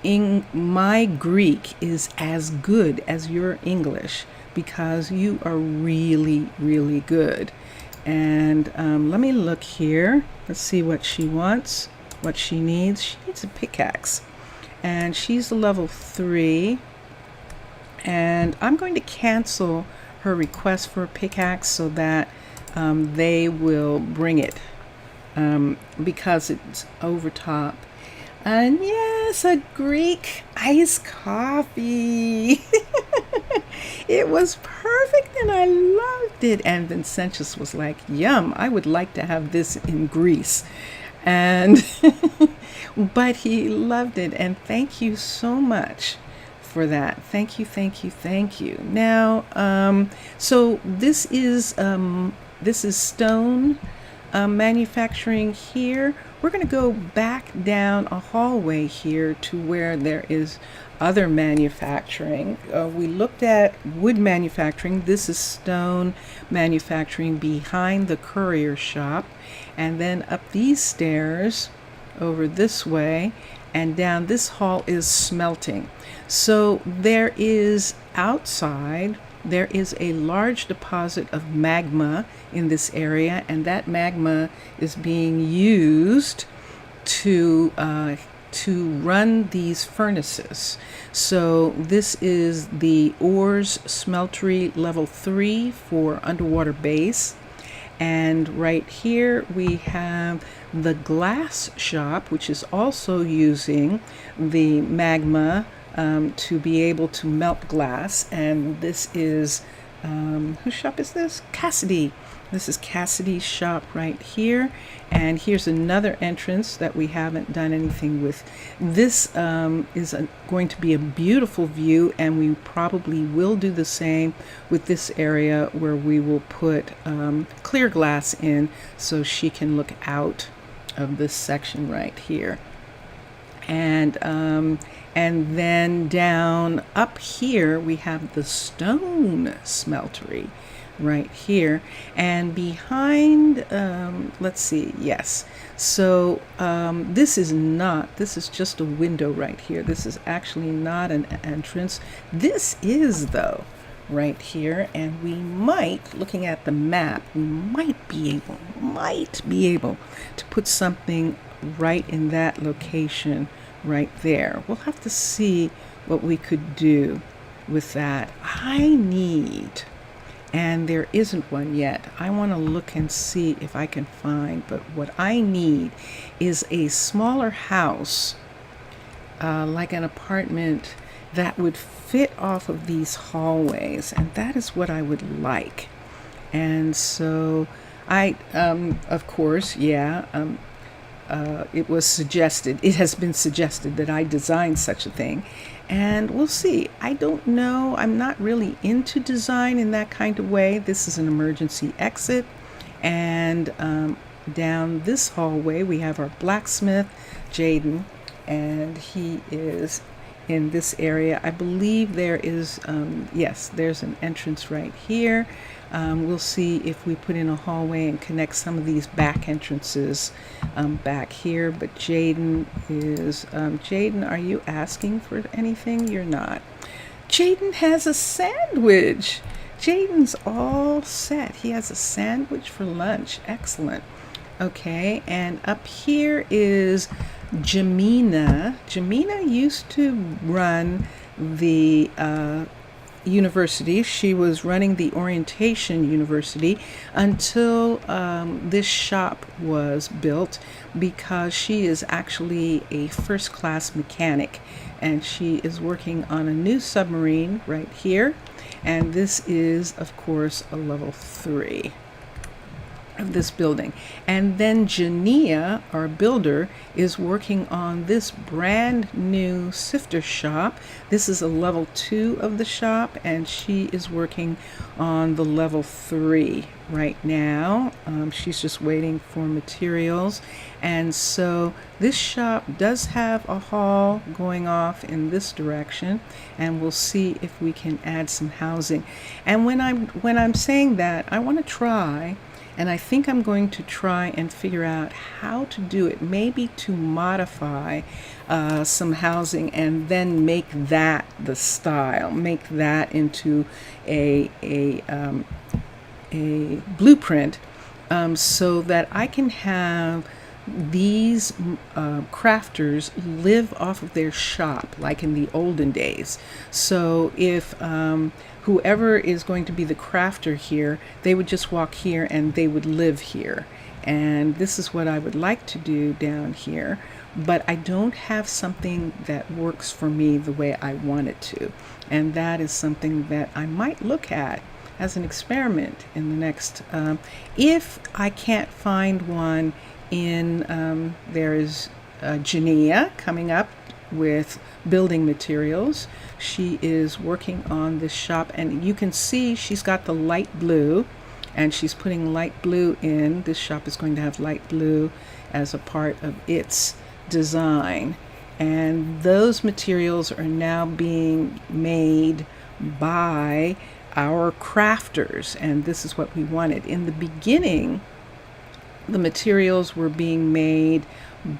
my Greek is as good as your English because you are really, really good. And let me look here. Let's see what she wants, what she needs. She needs a pickaxe. And she's a level 3. And I'm going to cancel her request for a pickaxe so that they will bring it because it's over top. And yes, a Greek iced coffee. It was perfect and I loved it. And Vincentius was like, yum, I would like to have this in Greece. And but he loved it. And thank you so much for that. Thank you, thank you, thank you. Now, so this is stone manufacturing here. We're going to go back down a hallway here to where there is other manufacturing. We looked at wood manufacturing. This is stone manufacturing behind the courier shop. And then up these stairs over this way and down this hall is smelting. So there is outside, there is a large deposit of magma in this area, and that magma is being used to run these furnaces. So this is the ores smeltery level 3 for underwater base. And right here we have the glass shop, which is also using the magma to be able to melt glass. And this is, whose shop is this? Cassidy. This is Cassidy's shop right here. And here's another entrance that we haven't done anything with. This is going to be a beautiful view, and we probably will do the same with this area where we will put clear glass in so she can look out of this section right here. And then down up here we have the stone smeltery right here, and behind let's see, yes, so this is just a window right here. This is actually not an entrance. This is though right here, and we might, looking at the map, we might be able to put something right in that location right there. We'll have to see what we could do with that. I need, and there isn't one yet, I want to look and see if I can find, but what I need is a smaller house, like an apartment that would fit off of these hallways, and that is what I would like. And so I, of course, yeah, it has been suggested that I design such a thing, and we'll see. I don't know. I'm not really into design in that kind of way. This is an emergency exit, and down this hallway we have our blacksmith, Jaden, and he is in this area. I believe there is, yes, there's an entrance right here. We'll see if we put in a hallway and connect some of these back entrances back here. But Jaden is, Jaden, are you asking for anything? You're not. Jaden has a sandwich. Jaden's all set. He has a sandwich for lunch. Excellent. Okay, and up here is Jamina. Jamina used to run the university. She was running the orientation university until this shop was built, because she is actually a first-class mechanic, and she is working on a new submarine right here, and this is of course a level 3 of this building. And then Jania, our builder, is working on this brand new sifter shop. This is a level 2 of the shop, and she is working on the level 3 right now. She's just waiting for materials. And so this shop does have a hall going off in this direction, and we'll see if we can add some housing. And when I'm saying that, I want to try And I think I'm going to try and figure out how to do it, maybe to modify some housing and then make that the style, make that into a blueprint, so that I can have these crafters live off of their shop like in the olden days. So if whoever is going to be the crafter here, they would just walk here and they would live here. And this is what I would like to do down here, but I don't have something that works for me the way I want it to. And that is something that I might look at as an experiment in the next, if I can't find one in, there is Jania coming up with building materials. She is working on this shop, and you can see she's got the light blue, and she's putting light blue in. This shop is going to have light blue as a part of its design, and those materials are now being made by our crafters, and this is what we wanted. In the beginning, the materials were being made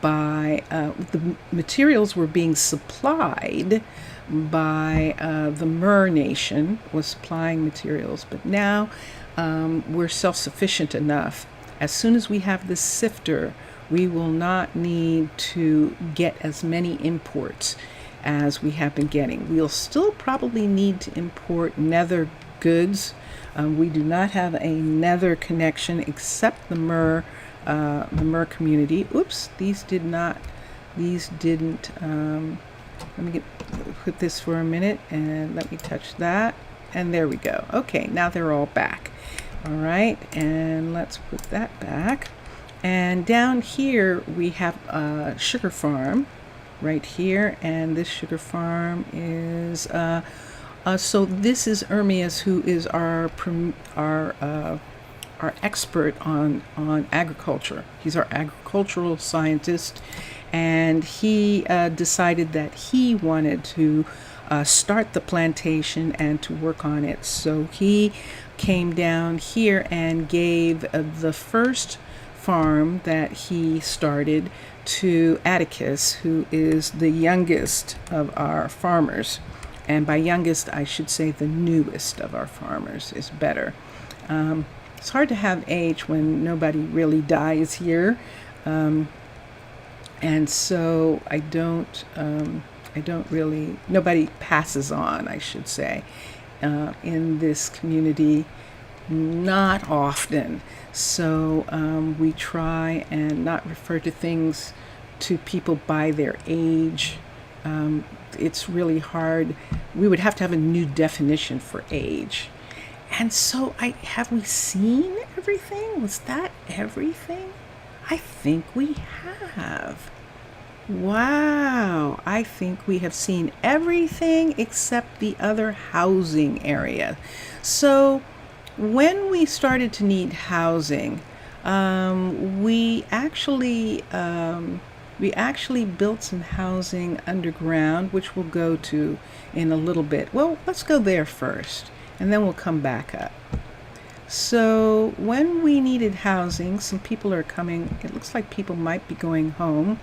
by, the materials were being supplied by the Mer Nation, was supplying materials, but now we're self-sufficient enough. As soon as we have this sifter, we will not need to get as many imports as we have been getting. We'll still probably need to import nether goods. We do not have a nether connection except the Mer community. Oops, these didn't. Let me put this for a minute and let me touch that. And there we go. Okay, now they're all back. All right, and let's put that back. And down here we have a sugar farm right here, and this sugar farm is so this is Ermias, who is our expert on agriculture. He's our agricultural scientist, and he decided that he wanted to start the plantation and to work on it. So he came down here and gave the first farm that he started to Atticus, who is the youngest of our farmers. And by youngest, I should say the newest of our farmers is better. It's hard to have age when nobody really dies here. And so I don't really, nobody passes on, I should say, in this community, not often. So we try and not refer to things to people by their age. It's really hard. We would have to have a new definition for age. And so have we seen everything? Was that everything? I think we have. Wow, I think we have seen everything except the other housing area. So when we started to need housing, we actually built some housing underground, which we'll go to in a little bit. Well, let's go there first, and then we'll come back up. So when we needed housing, some people are coming. It looks like people might be going home.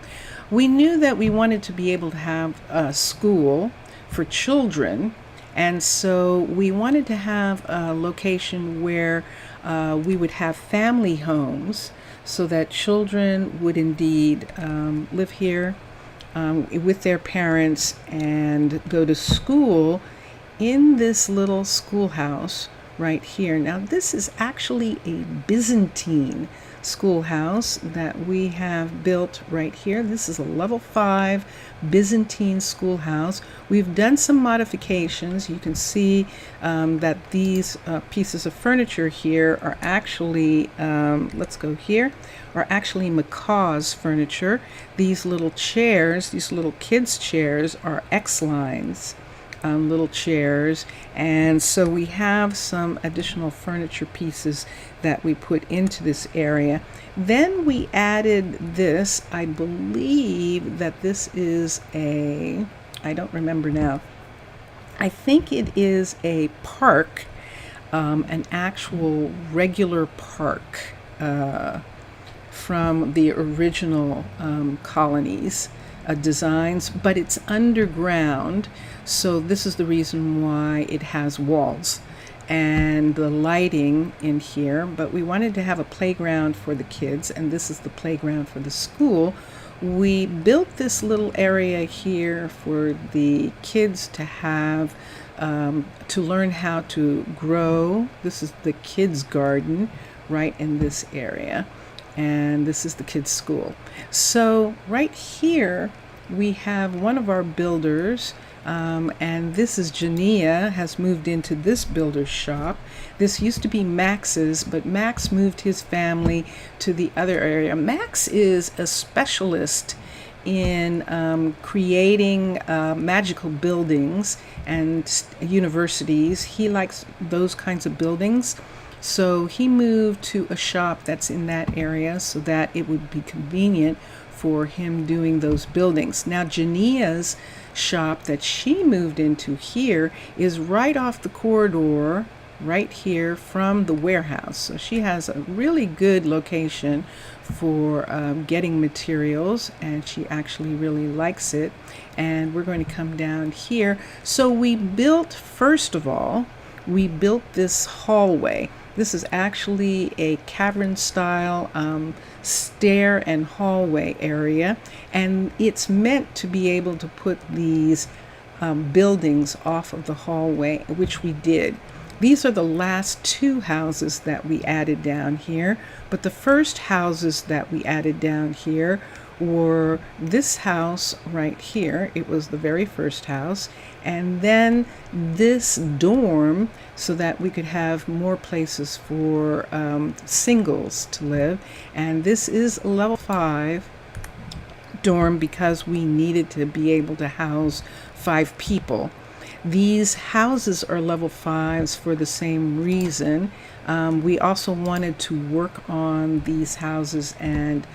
We knew that we wanted to be able to have a school for children, and so we wanted to have a location where we would have family homes, so that children would indeed live here with their parents and go to school in this little schoolhouse right here. Now, this is actually a Byzantine schoolhouse that we have built right here. This is a level 5 Byzantine schoolhouse. We've done some modifications. You can see that these pieces of furniture here are actually, let's go here, are actually Macaw's furniture. These little chairs, these little kids' chairs, are X-lines. Little chairs, and so we have some additional furniture pieces that we put into this area. Then we added this. I believe that this is I don't remember now. I think it is a park, an actual regular park. from the original colonies designs, but it's underground. So this is the reason why it has walls and the lighting in here. But we wanted to have a playground for the kids, and this is the playground for the school. We built this little area here for the kids to have to learn how to grow. This is the kids' garden right in this area, and this is the kids' school. So right here we have one of our builders, and this is Jania, has moved into this builder's shop. This used to be Max's, but Max moved his family to the other area. Max is a specialist in creating magical buildings and universities. He likes those kinds of buildings. So he moved to a shop that's in that area so that it would be convenient for him doing those buildings. Now, Jania's shop that she moved into here is right off the corridor, right here from the warehouse. So she has a really good location for getting materials, and she actually really likes it. And we're going to come down here. So we built, first of all, we built this hallway. This is actually a cavern style stair and hallway area, and it's meant to be able to put these buildings off of the hallway, which we did. These are the last two houses that we added down here, but the first houses that we added down here were this house right here. It was the very first house, and then this dorm so that we could have more places for singles to live. And this is a level 5 dorm because we needed to be able to house 5 people. These houses are level 5s for the same reason. We also wanted to work on these houses and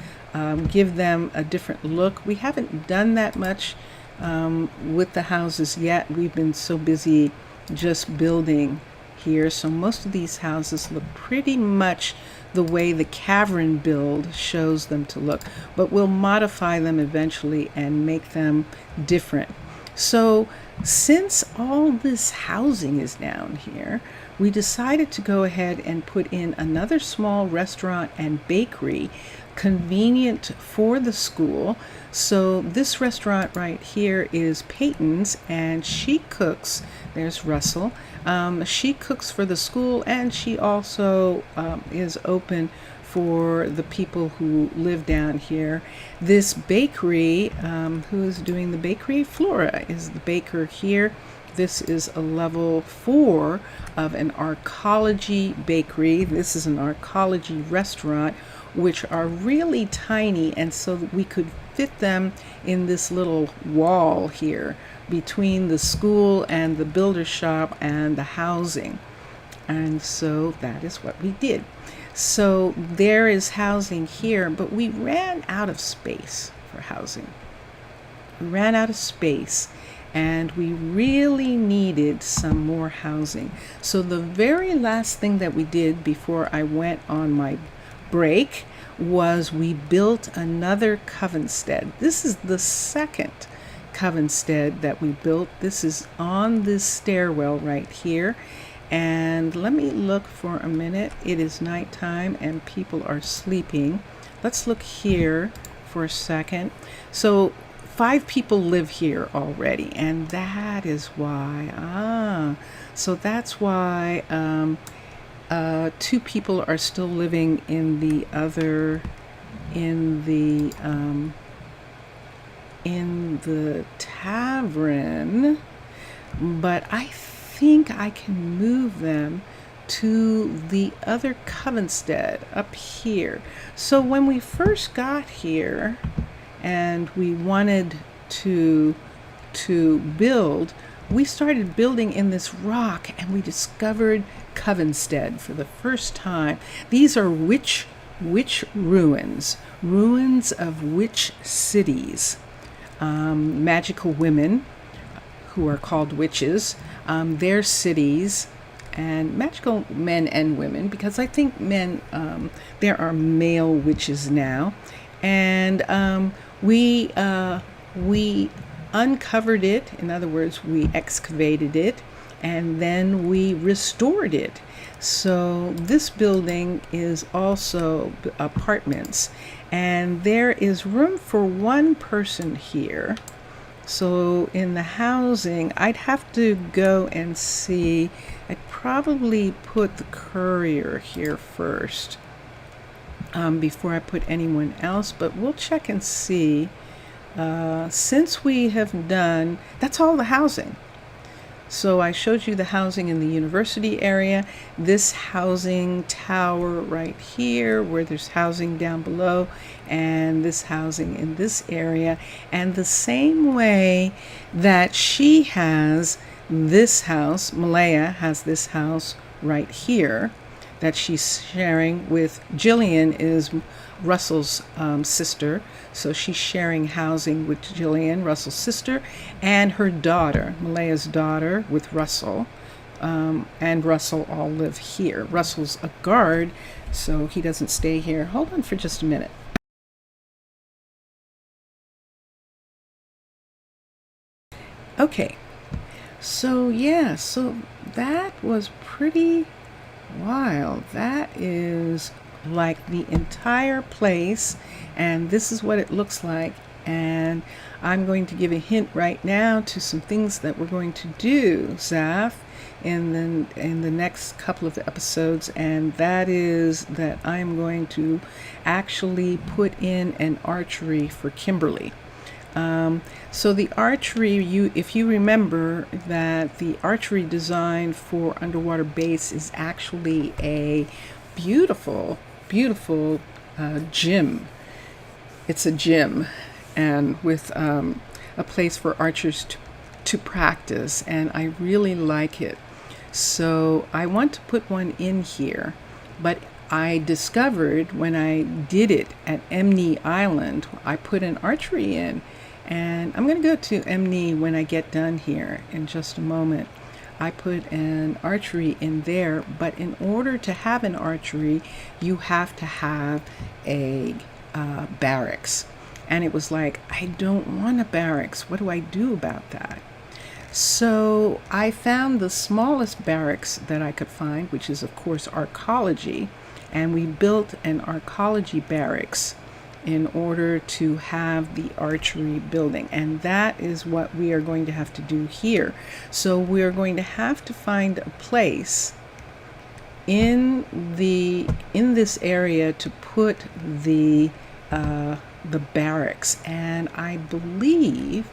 give them a different look. We haven't done that much with the houses yet. We've been so busy just building here. So most of these houses look pretty much the way the cavern build shows them to look, but we'll modify them eventually and make them different. So since all this housing is down here, we decided to go ahead and put in another small restaurant and bakery convenient for the school. So this restaurant right here is Peyton's, and she cooks. There's Russell. She cooks for the school, and she also is open for the people who live down here. This bakery, who is doing the bakery? Flora is the baker here. This is a level 4 of an archeology bakery. This is an archeology restaurant, which are really tiny, and so that we could fit them in this little wall here between the school and the builder shop and the housing. And so that is what we did. So there is housing here, but we ran out of space for housing. We ran out of space, and we really needed some more housing. So the very last thing that we did before I went on my break was we built another covenstead. This is the second covenstead that we built. This is on this stairwell right here. And let me look for a minute. It is nighttime and people are sleeping. Let's look here for a second. So 5 people live here already, and that is why, so that's why 2 people are still living in the other, in the tavern, but I think I can move them to the other covenstead up here. So when we first got here and we wanted to build, we started building in this rock, and we discovered Covenstead for the first time. These are witch ruins of witch cities, magical women who are called witches, their cities, and magical men and women, because I think men, there are male witches now, and we uncovered it. In other words, we excavated it, and then we restored it. So this building is also apartments, and there is room for one person here. So in the housing, I'd have to go and see. I'd probably put the courier here first before I put anyone else, but we'll check and see. Since we have done, that's all the housing. So I showed you the housing in the university area, this housing tower right here, where there's housing down below, and this housing in this area. And the same way that she has this house, Malaya has this house right here that she's sharing with Jillian, is Russell's sister. So she's sharing housing with Jillian, Russell's sister, and her daughter, Malaya's daughter, with Russell. And Russell all live here. Russell's a guard, so he doesn't stay here. Hold on for just a minute. Okay, so yeah, so that was pretty wild. That is like the entire place, and this is what it looks like. And I'm going to give a hint right now to some things that we're going to do, Zaf, in the next couple of episodes, and that is that I'm going to actually put in an archery for Kimberly. So the archery, if you remember that the archery design for Underwater Base is actually a beautiful gym. It's a gym, and with a place for archers to practice, and I really like it. So I want to put one in here, but I discovered when I did it at Emney Island, I put an archery in, and I'm going to go to Emney when I get done here in just a moment. I put an archery in there, but in order to have an archery, you have to have a barracks. And it was like, I don't want a barracks. What do I do about that? So I found the smallest barracks that I could find, which is of course arcology, and we built an arcology barracks in order to have the archery building, and that is what we are going to have to do here. So we are going to have to find a place in this area to put the barracks, and I believe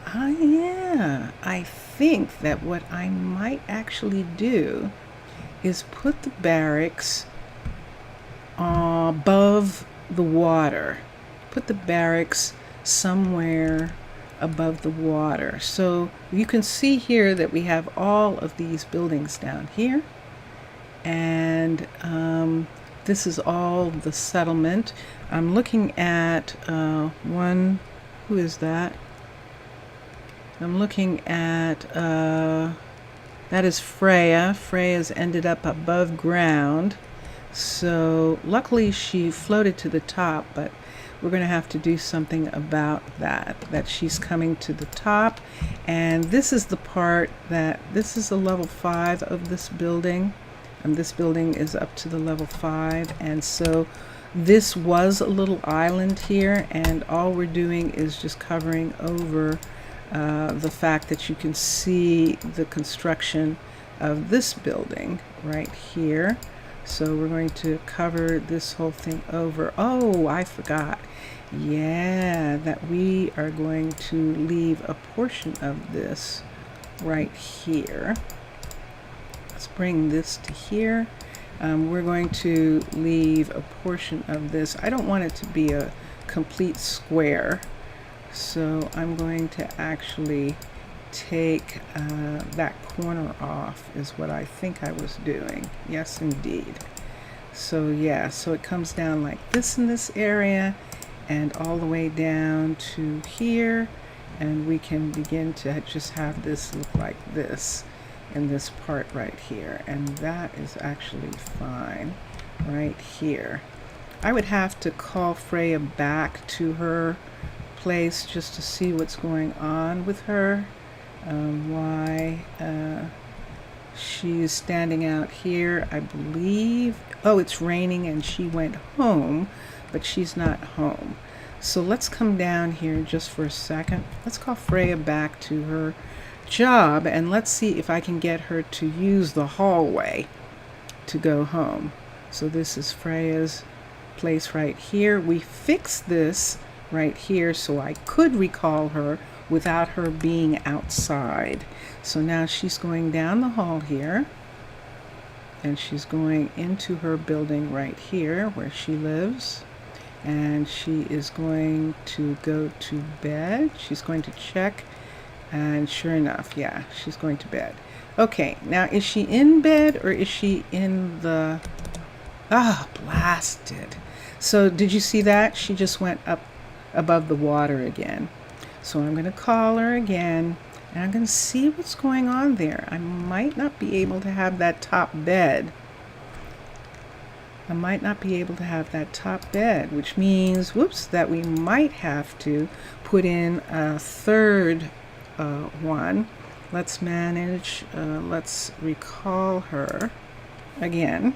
I think that what I might actually do is put the barracks above the water. Put the barracks somewhere above the water. So you can see here that we have all of these buildings down here, and this is all the settlement. I'm looking at one. Who is that? I'm looking at that is Freya. Freya's ended up above ground. So luckily she floated to the top, but we're going to have to do something about that she's coming to the top. And this is the part that, this is the level 5 of this building, and this building is up to the level 5. And so this was a little island here, and all we're doing is just covering over the fact that you can see the construction of this building right here. So we're going to cover this whole thing over. Oh, I forgot. Yeah, that we are going to leave a portion of this right here. Let's bring this to here. We're going to leave a portion of this. I don't want it to be a complete square, so I'm going to actually take that corner off, is what I think I was doing. Yes, indeed. So yeah, so it comes down like this in this area and all the way down to here, and we can begin to just have this look like this. in this part right here, and that is actually fine right here. I would have to call Freya back to her place just to see what's going on with her, why she's standing out here. I believe, oh, it's raining and she went home, but she's not home. So let's come down here just for a second. Let's call Freya back to her job and let's see if I can get her to use the hallway to go home. So this is Freya's place right here. We fixed this right here so I could recall her without her being outside. So now she's going down the hall here and she's going into her building right here where she lives, and she is going to go to bed. She's going to check, and sure enough, yeah, she's going to bed. Okay, now is she in bed or is she in the, blasted. So did you see that? She just went up above the water again. So I'm going to call her again and I'm going to see what's going on there. I might not be able to have that top bed. Which means, whoops, that we might have to put in a third one. Let's manage, let's recall her again.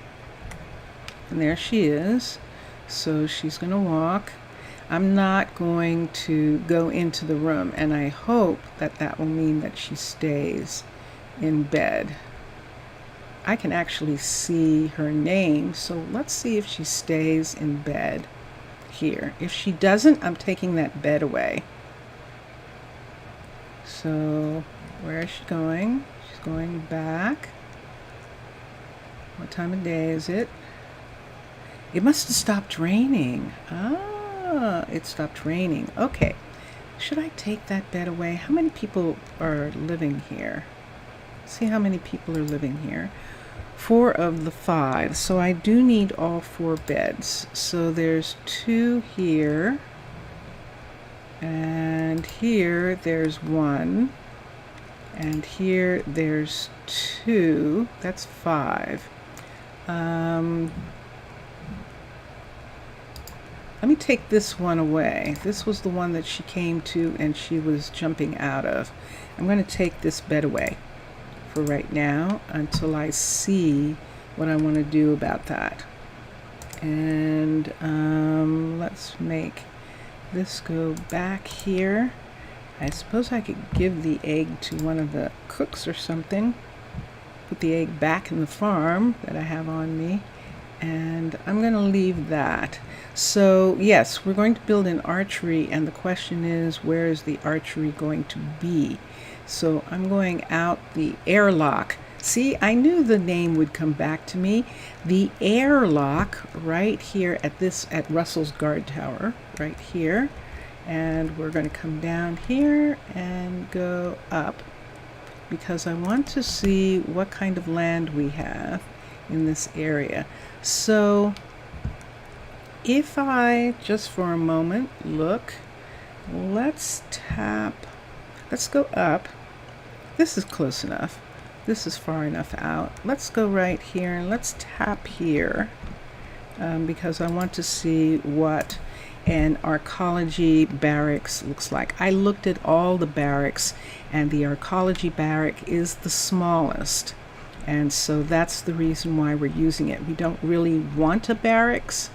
And there she is. So she's going to walk. I'm not going to go into the room, and I hope that that will mean that she stays in bed. I can actually see her name, so let's see if she stays in bed here. If she doesn't, I'm taking that bed away. So where is she going? She's going back. What time of day is it? It must have stopped raining. It stopped raining. Okay. Should I take that bed away? How many people are living here? See how many people are living here. 4 of the 5. So I do need all 4 beds. So there's 2 here. And here there's 1. And here there's 2. That's 5. Let me take this one away. This was the one that she came to and she was jumping out of. I'm going to take this bed away for right now until I see what I want to do about that. And let's make this go back here. I suppose I could give the egg to one of the cooks or something. Put the egg back in the farm that I have on me. And I'm going to leave that. So yes, we're going to build an archery, and the question is, where is the archery going to be? So I'm going out the airlock. See, I knew the name would come back to me. The airlock right here at Russell's guard tower, right here. And we're going to come down here and go up because I want to see what kind of land we have in this area. So if I just for a moment look, let's go up. This is close enough. This is far enough out. Let's go right here and let's tap here because I want to see what an archaeology barracks looks like. I looked at all the barracks and the archaeology barrack is the smallest. And so that's the reason why we're using it. We don't really want a barracks,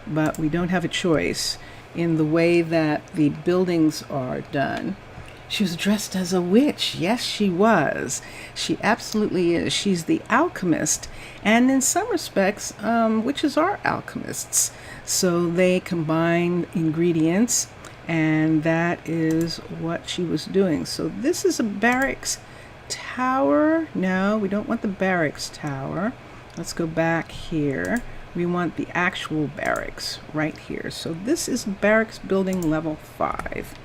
but we don't have a choice in the way that the buildings are done. She was dressed as a witch. Yes, she was. She absolutely is. She's the alchemist. And in some respects, witches are alchemists. So they combine ingredients, and that is what she was doing. So this is a barracks tower. No, we don't want the barracks tower. Let's go back here. We want the actual barracks right here. So this is barracks building level 5.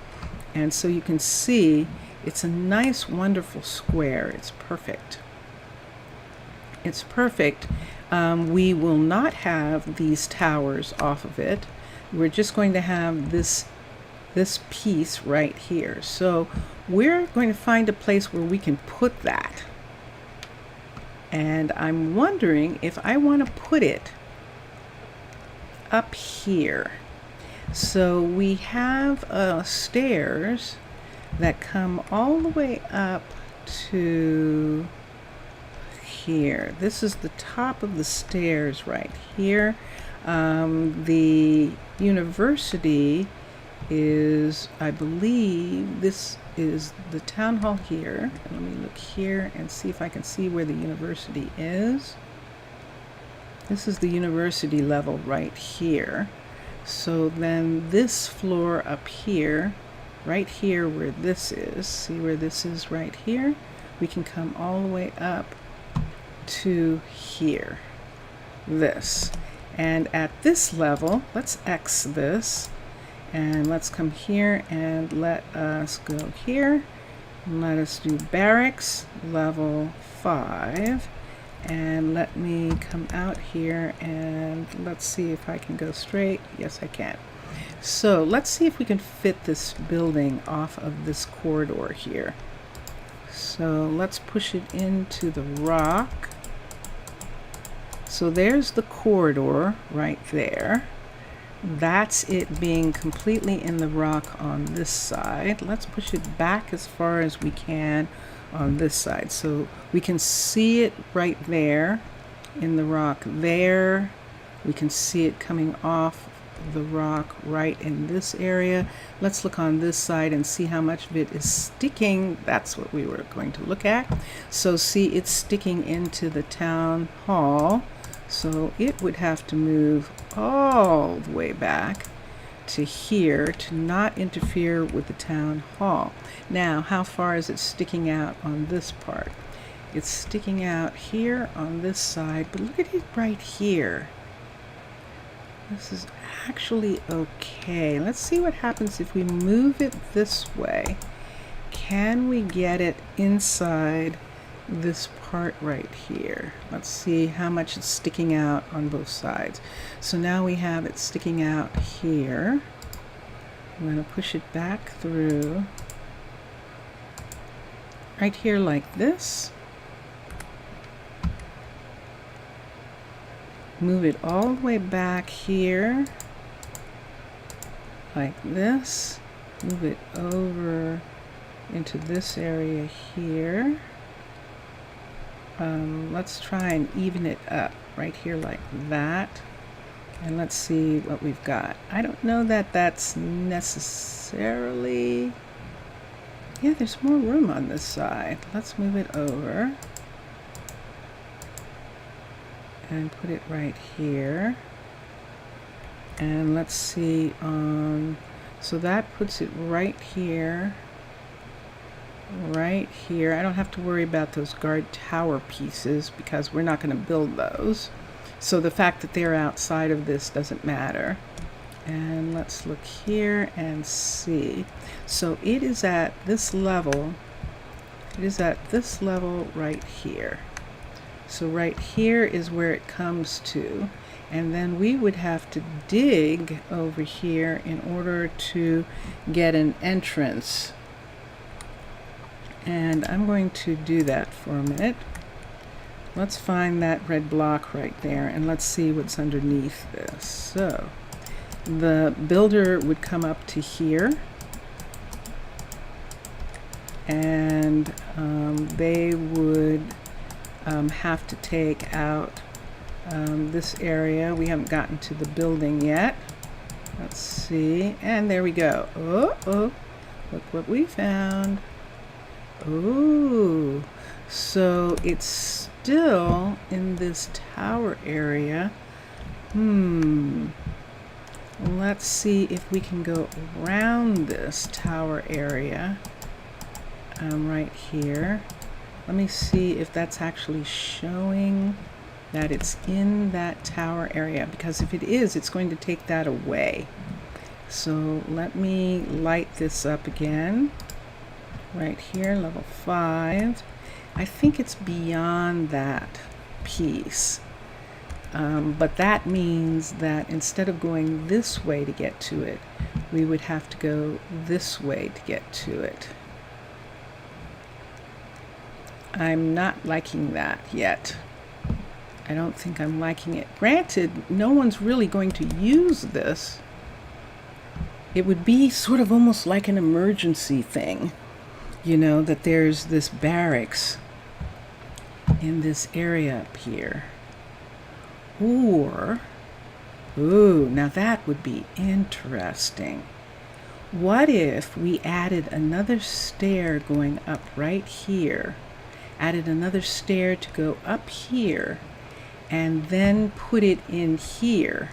And so you can see it's a nice, wonderful square. It's perfect. It's perfect. We will not have these towers off of it. We're just going to have this piece right here. So we're going to find a place where we can put that. And I'm wondering if I want to put it up here. So we have stairs that come all the way up to here. This is the top of the stairs right here. The university is, I believe, this is the town hall here. Let me look here and see if I can see where the university is. This is the university level right here. So then this floor up here, right here where this is, see where this is right here? We can come all the way up to here, this. And at this level, let's X this, and let's come here and let us go here. Let us do barracks level 5. And let me come out here and let's see if I can go straight. Yes, I can. So let's see if we can fit this building off of this corridor here. So let's push it into the rock. So there's the corridor right there. That's it being completely in the rock on this side. Let's push it back as far as we can on this side, so we can see it right there in the rock there. We can see it coming off the rock right in this area. Let's look on this side and see how much of it is sticking. That's what we were going to look at. So see, it's sticking into the town hall, so it would have to move all the way back to here to not interfere with the town hall. Now, how far is it sticking out on this part? It's sticking out here on this side, but look at it right here. This is actually okay. Let's see what happens if we move it this way. Can we get it inside this part right here? Let's see how much it's sticking out on both sides. So now we have it sticking out here. I'm going to push it back through right here like this. Move it all the way back here like this. Move it over into this area here. Let's try and even it up right here like that. And let's see what we've got. I don't know that that's necessarily... Yeah, there's more room on this side. Let's move it over and put it right here. And let's see on... So that puts it right here. Right here. I don't have to worry about those guard tower pieces because we're not going to build those. So the fact that they're outside of this doesn't matter. And let's look here and see. So it is at this level. It is at this level right here. So right here is where it comes to. And then we would have to dig over here in order to get an entrance. And I'm going to do that for a minute. Let's find that red block right there and let's see what's underneath this. So the builder would come up to here and they would have to take out this area. We haven't gotten to the building yet. Let's see, and there we go. Oh, look what we found. Oh, so it's still in this tower area. Let's see if we can go around this tower area right here. Let me see if that's actually showing that it's in that tower area, because if it is, it's going to take that away. So let me light this up again. Right here, level 5. I think it's beyond that piece. But that means that instead of going this way to get to it, we would have to go this way to get to it. I'm not liking that yet. I don't think I'm liking it. Granted, no one's really going to use this. It would be sort of almost like an emergency thing, you know, that there's this barracks in this area up here. Or, ooh, now that would be interesting. What if we added another stair going up right here? Added another stair to go up here, and then put it in here.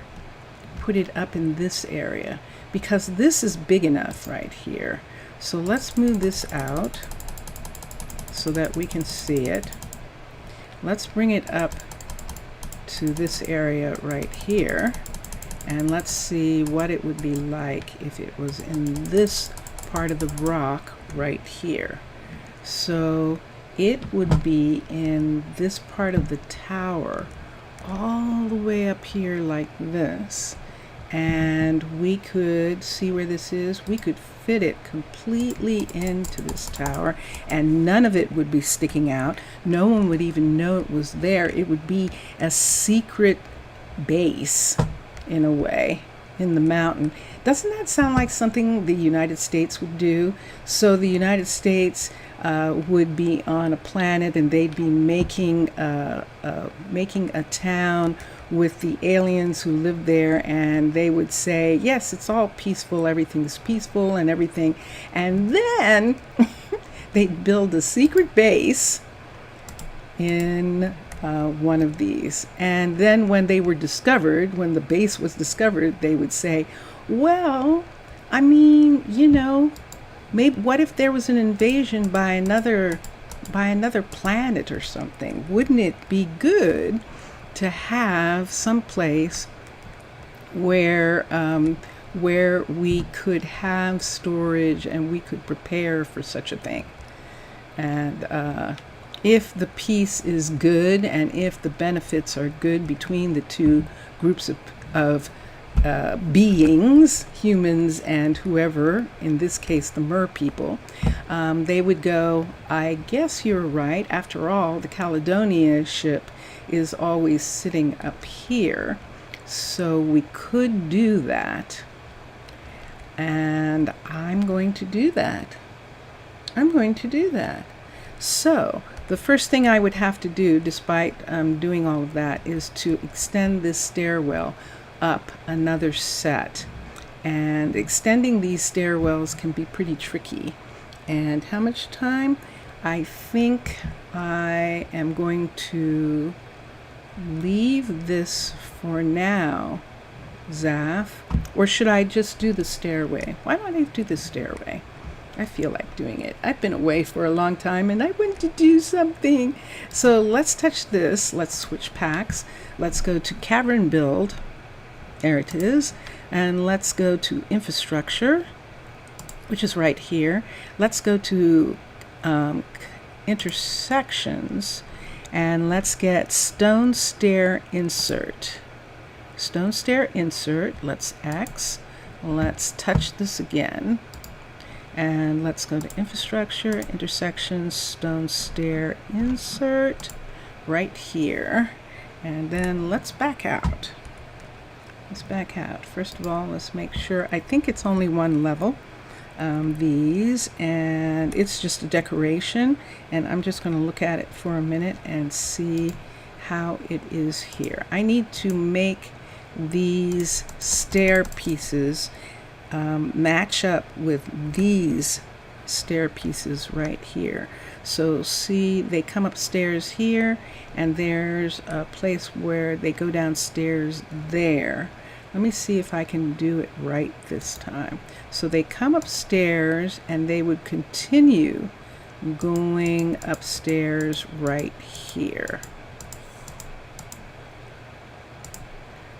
Put it up in this area, because this is big enough right here. So let's move this out so that we can see it. Let's bring it up to this area right here, and let's see what it would be like if it was in this part of the rock right here. So it would be in this part of the tower all the way up here like this, and we could see where this is. We could fit it completely into this tower, and none of it would be sticking out. No one would even know it was there. It would be a secret base in a way in the mountain. Doesn't that sound like something the United States would do? So the United States would be on a planet, and they'd be making a town with the aliens who live there, and they would say, yes, it's all peaceful, everything's peaceful and everything. And then they'd build a secret base in one of these. And then when they were discovered, when the base was discovered, they would say, well, I mean, you know, maybe what if there was an invasion by another planet or something? Wouldn't it be good to have some place where we could have storage and we could prepare for such a thing? And if the peace is good, and if the benefits are good between the two groups of beings, humans and whoever, in this case the mer people, they would go, I guess you're right. After all, the Caledonia ship is always sitting up here, so we could do that. And I'm going to do that. So the first thing I would have to do, despite doing all of that, is to extend this stairwell up another set. And extending these stairwells can be pretty tricky. And how much time? I think I am going to leave this for now, Zaf. Or should I just do the stairway? Why don't I do the stairway? I feel like doing it. I've been away for a long time and I want to do something. So let's touch this. Let's switch packs. Let's go to cavern build. There it is. And let's go to infrastructure, which is right here. Let's go to intersections, and let's get stone stair insert. Stone stair insert. Let's X. Let's touch this again. And let's go to infrastructure, intersections, stone stair insert right here. And then let's back out. Let's back out. First of all, let's make sure. I think it's only one level, these, and it's just a decoration. And I'm just going to look at it for a minute and see how it is here. I need to make these stair pieces match up with these stair pieces right here. So see, they come upstairs here, and there's a place where they go downstairs there. Let me see if I can do it right this time. So they come upstairs, and they would continue going upstairs right here.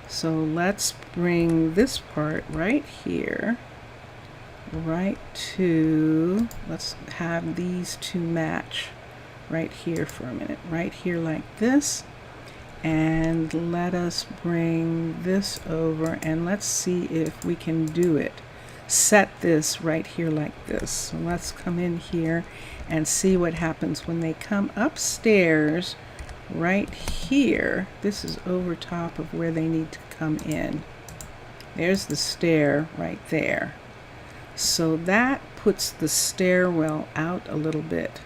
So let's bring this part right here, right to, let's have these two match right here for a minute, right here like this. And let us bring this over, and let's see if we can do it set this right here like this. So let's come in here and see what happens when they come upstairs right here. This is over top of where they need to come in. There's the stair right there. So that puts the stairwell out a little bit.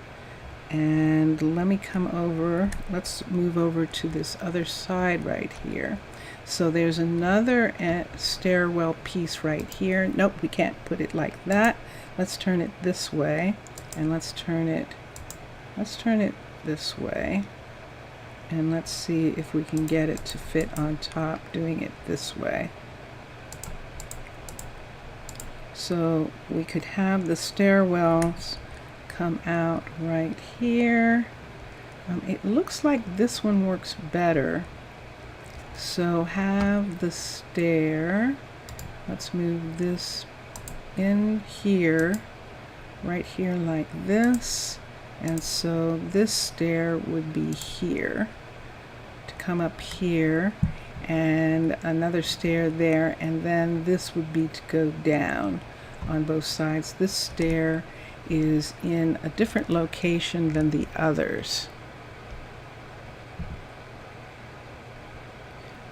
And let me come over, let's move over to this other side right here. So there's another stairwell piece right here. Nope, we can't put it like that. Let's turn it this way, and let's turn it this way. And let's see if we can get it to fit on top doing it this way. So we could have the stairwells come out right here. It looks like this one works better. So have the stair. Let's move this in here, right here like this. And so this stair would be here to come up here, and another stair there, and then this would be to go down on both sides. This stair is in a different location than the others.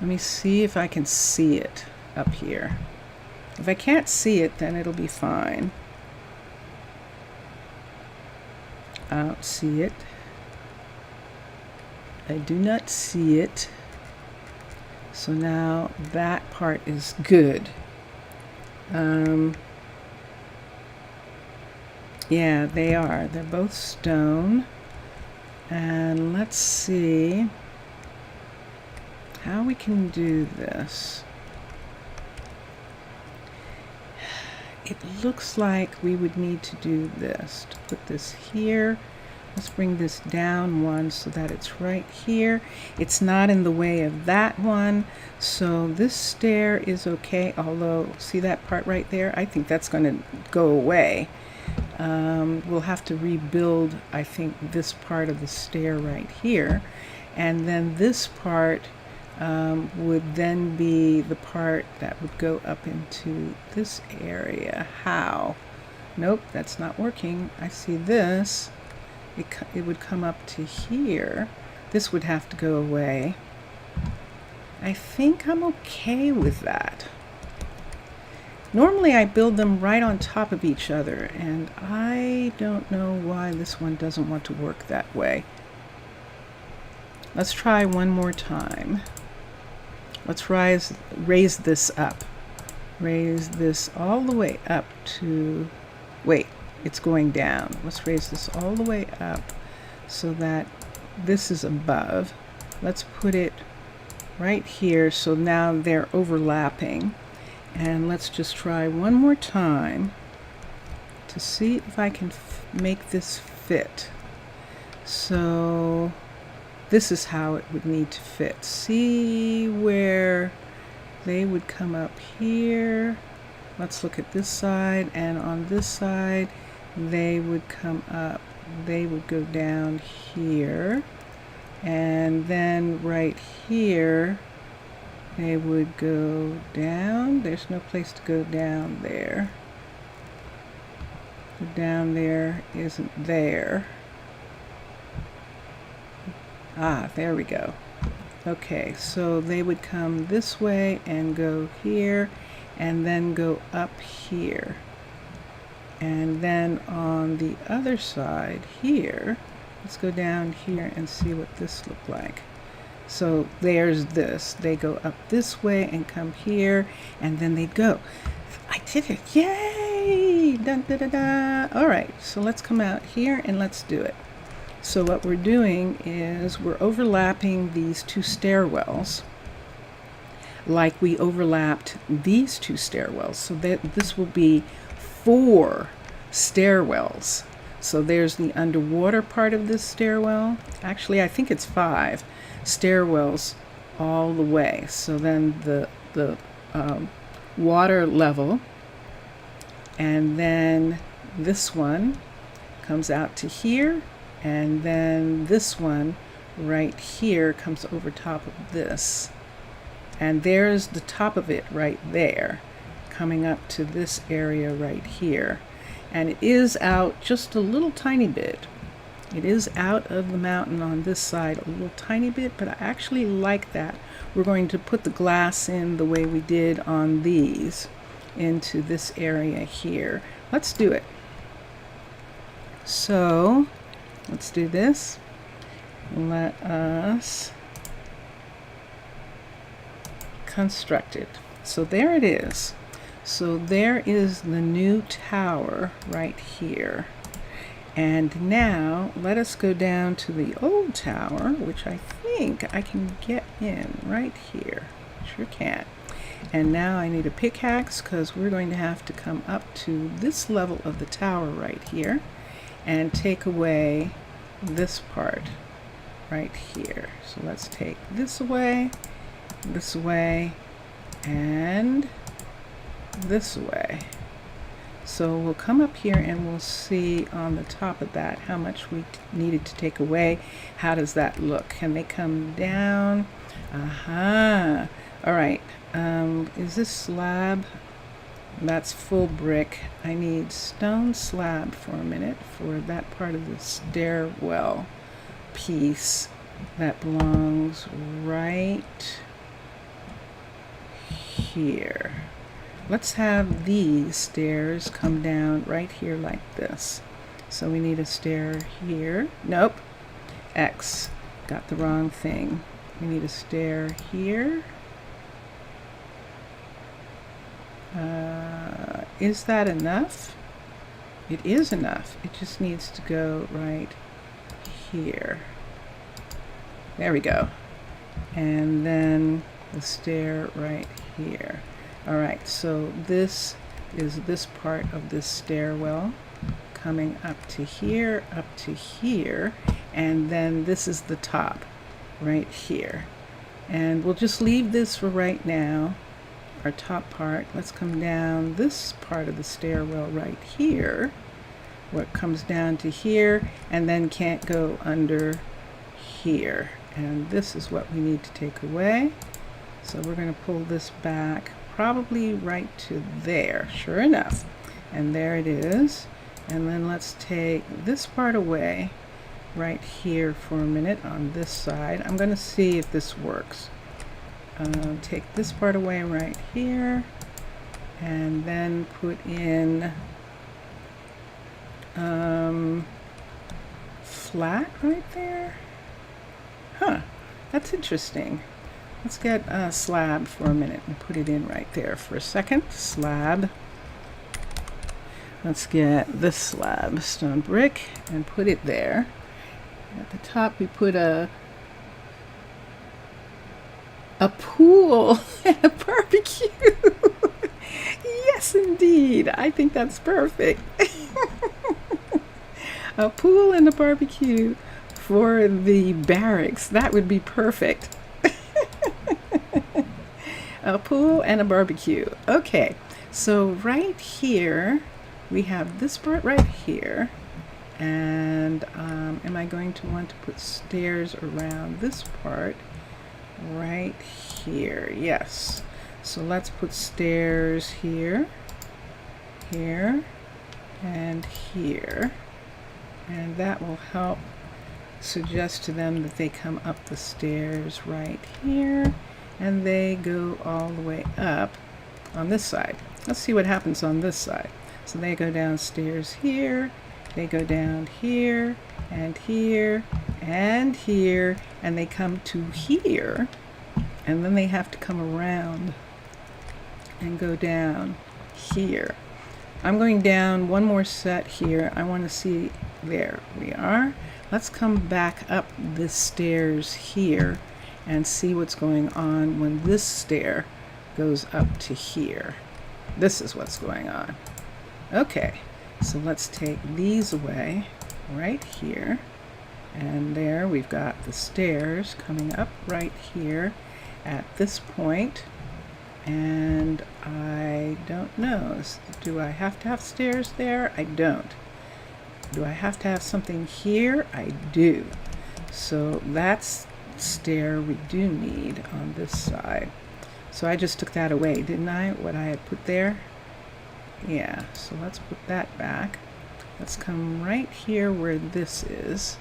Let me see if I can see it up here. If I can't see it, then it'll be fine. I don't see it. I do not see it. So now that part is good. Yeah, they are. They're both stone. And let's see how we can do this. It looks like we would need to do this, to put this here. Let's bring this down one so that it's right here. It's not in the way of that one. So this stair is okay, although see that part right there? I think that's going to go away. We'll have to rebuild, I think, this part of the stair right here. And then this part would then be the part that would go up into this area. How? Nope, that's not working. I see this. It would come up to here. This would have to go away. I think I'm okay with that. Normally I build them right on top of each other, and I don't know why this one doesn't want to work that way. Let's try one more time. Let's raise this up. Raise this all the way up to, wait, it's going down. Let's raise this all the way up so that this is above. Let's put it right here so now they're overlapping. And let's just try one more time to see if I can make this fit. So this is how it would need to fit. See where they would come up here. Let's look at this side, and on this side they would come up. They would go down here, and then right here they would go down. There's no place to go down there. The down there isn't there. Ah, there we go. Okay, so they would come this way and go here, and then go up here. And then on the other side here, let's go down here and see what this looked like. So there's this. They go up this way and come here, and then they go. I did it. Yay! Dun, da, da, da. All right, so let's come out here and let's do it. So what we're doing is we're overlapping these two stairwells like we overlapped these two stairwells. So that this will be 4 stairwells. So there's the underwater part of this stairwell. Actually, I think it's 5 stairwells all the way. So then the water level, and then this one comes out to here, and then this one right here comes over top of this, and there's the top of it right there. coming up to this area right here. And it is out just a little tiny bit. It is out of the mountain on this side a little tiny bit, but I actually like that. We're going to put the glass in the way we did on these into this area here. Let's do it. So let's do this. Let us construct it. So there it is. So there is the new tower right here. And now let us go down to the old tower, which I think I can get in right here. Sure can. And now I need a pickaxe because we're going to have to come up to this level of the tower right here and take away this part right here. So let's take this away, and this way. So we'll come up here and we'll see on the top of that how much we needed to take away. How does that look? Can they come down? Aha. All right. Is this slab? That's full brick. I need stone slab for a minute for that part of the stairwell piece that belongs right here. Let's have these stairs come down right here like this. So we need a stair here. Nope. X. Got the wrong thing. We need a stair here. Is that enough? It is enough. It just needs to go right here. There we go. And then the stair right here. All right, so this is this part of this stairwell coming up to here, and then this is the top right here. And we'll just leave this for right now, our top part. Let's come down this part of the stairwell right here, what comes down to here, and then can't go under here. And this is what we need to take away. So we're going to pull this back probably right to there, sure enough. And there it is. And then let's take this part away right here for a minute on this side. I'm going to see if this works. Take this part away right here and then put in flat right there. Huh, that's interesting. Let's get a slab for a minute and put it in right there for a second. Slab. Let's get this slab, stone brick, and put it there. At the top we put a pool and a barbecue. Yes, indeed. I think that's perfect. A pool and a barbecue for the barracks. That would be perfect. A pool and a barbecue. Okay, so right here we have this part right here, and am I going to want to put stairs around this part right here? Yes. So let's put stairs here, here, and here, and that will help suggest to them that they come up the stairs right here, and they go all the way up on this side. Let's see what happens on this side. So they go downstairs here, they go down here, and here, and here, and they come to here, and then they have to come around and go down here. I'm going down one more set here. I want to see, there we are. Let's come back up the stairs here and see what's going on when this stair goes up to here. This is what's going on. Okay, so let's take these away right here. And there we've got the stairs coming up right here at this point. And I don't know, do I have to have stairs there? I don't. Do I have to have something here? I do. So that's stair we do need on this side. So I just took that away, didn't I? What I had put there? Yeah, so let's put that back. Let's come right here where this is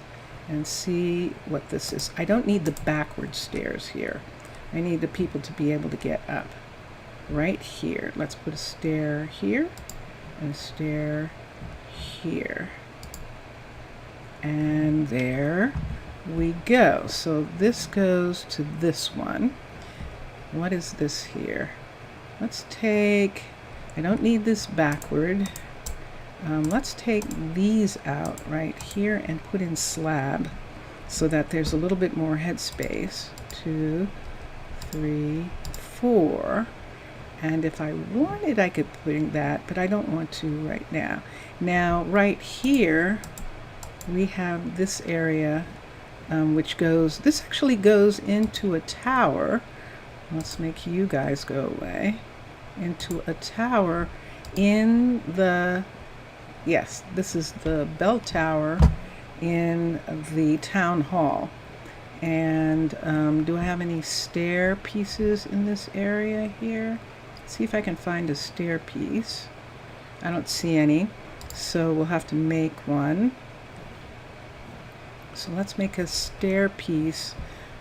and see what this is. I don't need the backward stairs here. I need the people to be able to get up right here. Let's put a stair here and a stair here. And there we go. So this goes to this one. What is this here? Let's take, I don't need this backward. Let's take these out right here and put in slab so that there's a little bit more headspace. 2, 3, 4. And if I wanted, I could put in that, but I don't want to right now. Now, right here, we have this area which goes, this actually goes into a tower. Let's make you guys go away. Into a tower in the, yes, this is the bell tower in the town hall. And do I have any stair pieces in this area here? Let's see if I can find a stair piece. I don't see any, so we'll have to make one. So let's make a stair piece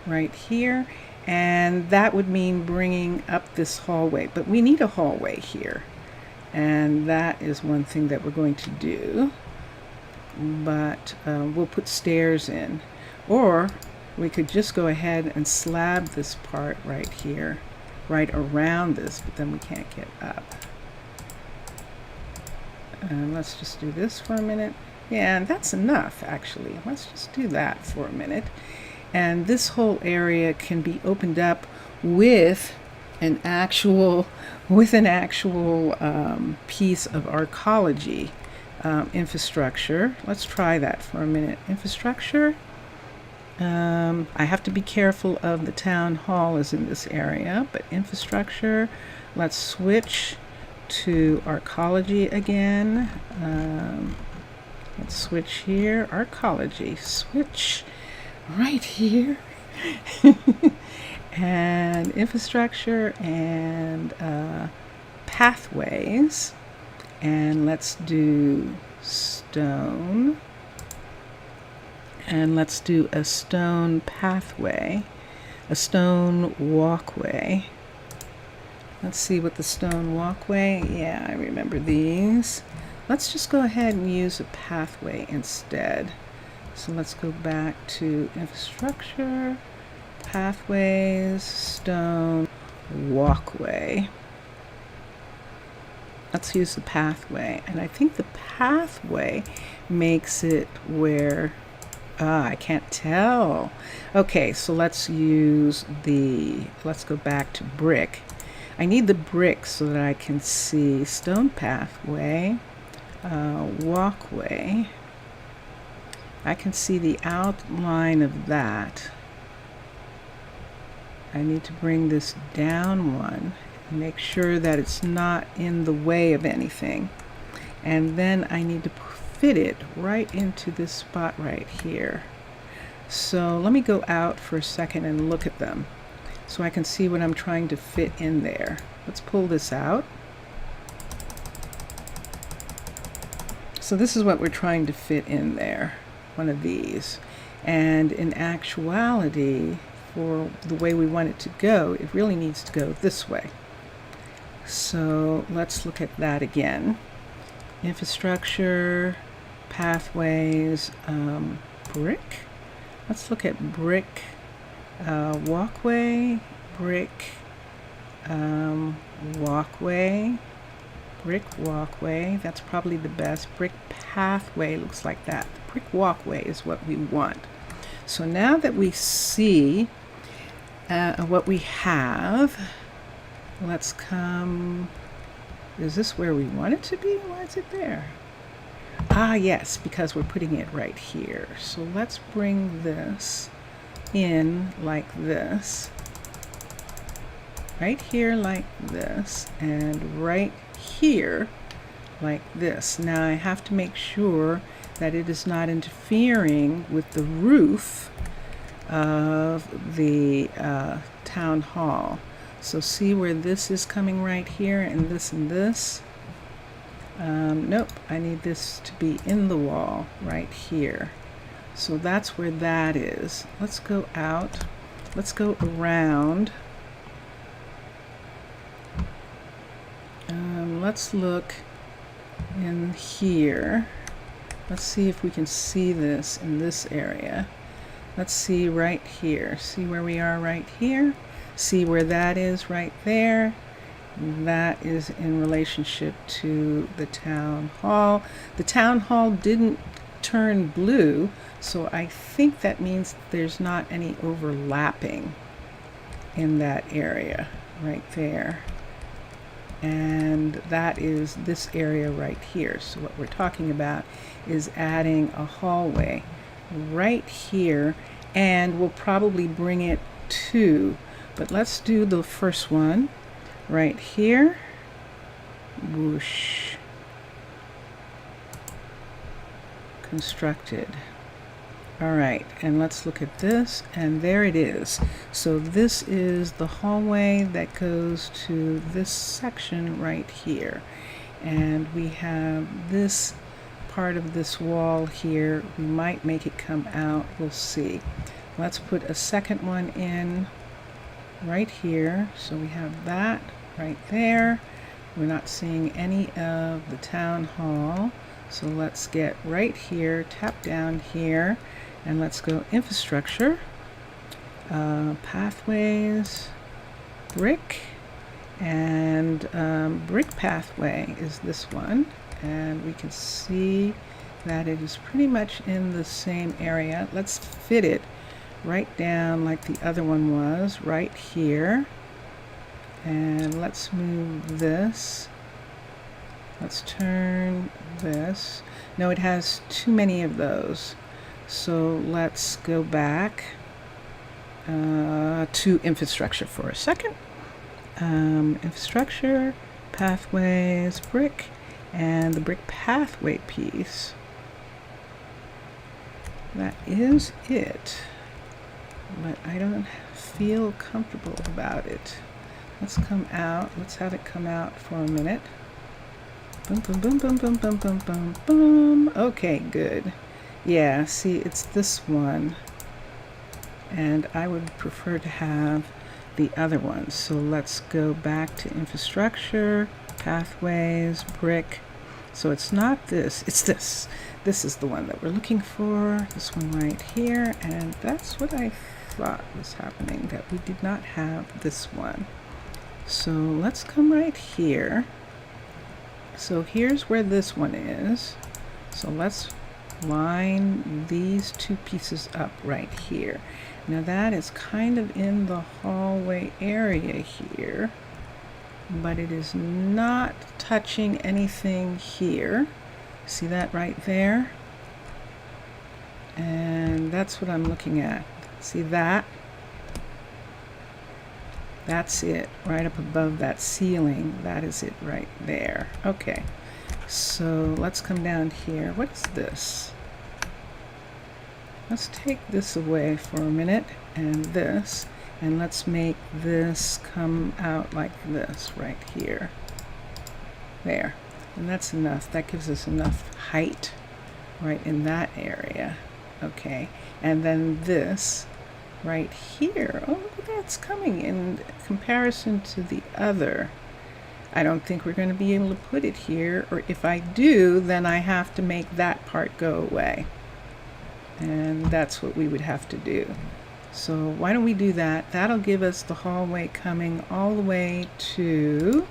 right here, and that would mean bringing up this hallway, but we need a hallway here, and that is one thing that we're going to do. But we'll put stairs in, or we could just go ahead and slab this part right here, right around this, but then we can't get up. Let's just do this for a minute. Yeah, and that's enough actually. Let's just do that for a minute. And this whole area can be opened up with an actual piece of archeology infrastructure. Let's try that for a minute. Infrastructure. I have to be careful of the town hall is in this area, but infrastructure, let's switch to archeology again. Let's switch here, archeology, switch right here. And infrastructure and pathways. And let's do stone. And let's do a stone pathway, a stone walkway. Let's see what the stone walkway, yeah, I remember these. Let's just go ahead and use a pathway instead. So let's go back to infrastructure, pathways, stone, walkway. Let's use the pathway. And I think the pathway makes it where, I can't tell. Okay, so let's go back to brick. I need the brick so that I can see stone pathway, walkway. I can see the outline of that. I need to bring this down one and make sure that it's not in the way of anything. And then I need to fit it right into this spot right here. So let me go out for a second and look at them so I can see what I'm trying to fit in there. Let's pull this out. So this is what we're trying to fit in there, one of these. And in actuality, for the way we want it to go, it really needs to go this way. So let's look at that again. Infrastructure, pathways, brick. Let's look at brick, walkway, brick, walkway, brick walkway. That's probably the best. Brick pathway looks like that. The brick walkway is what we want. So now that we see what we have, let's come. Is this where we want it to be? Why is it there? Ah, yes, because we're putting it right here. So let's bring this in like this. Right here like this, and right here like this. Now I have to make sure that it is not interfering with the roof of the town hall. So see where this is coming right here, and this and this. Nope, I need this to be in the wall right here. So that's where that is. Let's go out. Let's go around. Let's look in here. Let's see if we can see this in this area. Let's see right here. See where we are right here? See where that is right there? That is in relationship to the town hall. The town hall didn't turn blue, so I think that means there's not any overlapping in that area right there. And that is this area right here. So what we're talking about is adding a hallway right here, and we'll probably bring it to, but let's do the first one right here. Whoosh. Constructed. All right, and let's look at this, and there it is. So this is the hallway that goes to this section right here. And we have this part of this wall here. We might make it come out, we'll see. Let's put a second one in right here. So we have that right there. We're not seeing any of the town hall. So let's get right here, tap down here, and let's go infrastructure, pathways, brick, and brick pathway is this one. And we can see that it is pretty much in the same area. Let's fit it right down like the other one was, right here. And let's move this. Let's turn this. No, it has too many of those. So let's go back to infrastructure for a second. Infrastructure, pathways, brick, and the brick pathway piece. That is it. But I don't feel comfortable about it. Let's come out. Let's have it come out for a minute. Boom, boom, boom, boom, boom, boom, boom, boom, boom. Okay, good. Yeah, see, it's this one. And I would prefer to have the other one. So let's go back to infrastructure, pathways, brick. So it's not this, it's this. This is the one that we're looking for. This one right here. And that's what I thought was happening, that we did not have this one. So let's come right here. So here's where this one is. So let's line these two pieces up right here. Now that is kind of in the hallway area here, but it is not touching anything here. See that right there? And that's what I'm looking at. See that? That's it, right up above that ceiling. That is it right there. Okay, so let's come down here. What is this? Let's take this away for a minute, and this, and let's make this come out like this right here. There, and that's enough. That gives us enough height right in that area. Okay, and then this right here. Oh, look at that, it's coming in comparison to the other. I don't think we're going to be able to put it here, or if I do, then I have to make that part go away. And that's what we would have to do. So why don't we do that? That'll give us the hallway coming all the way to,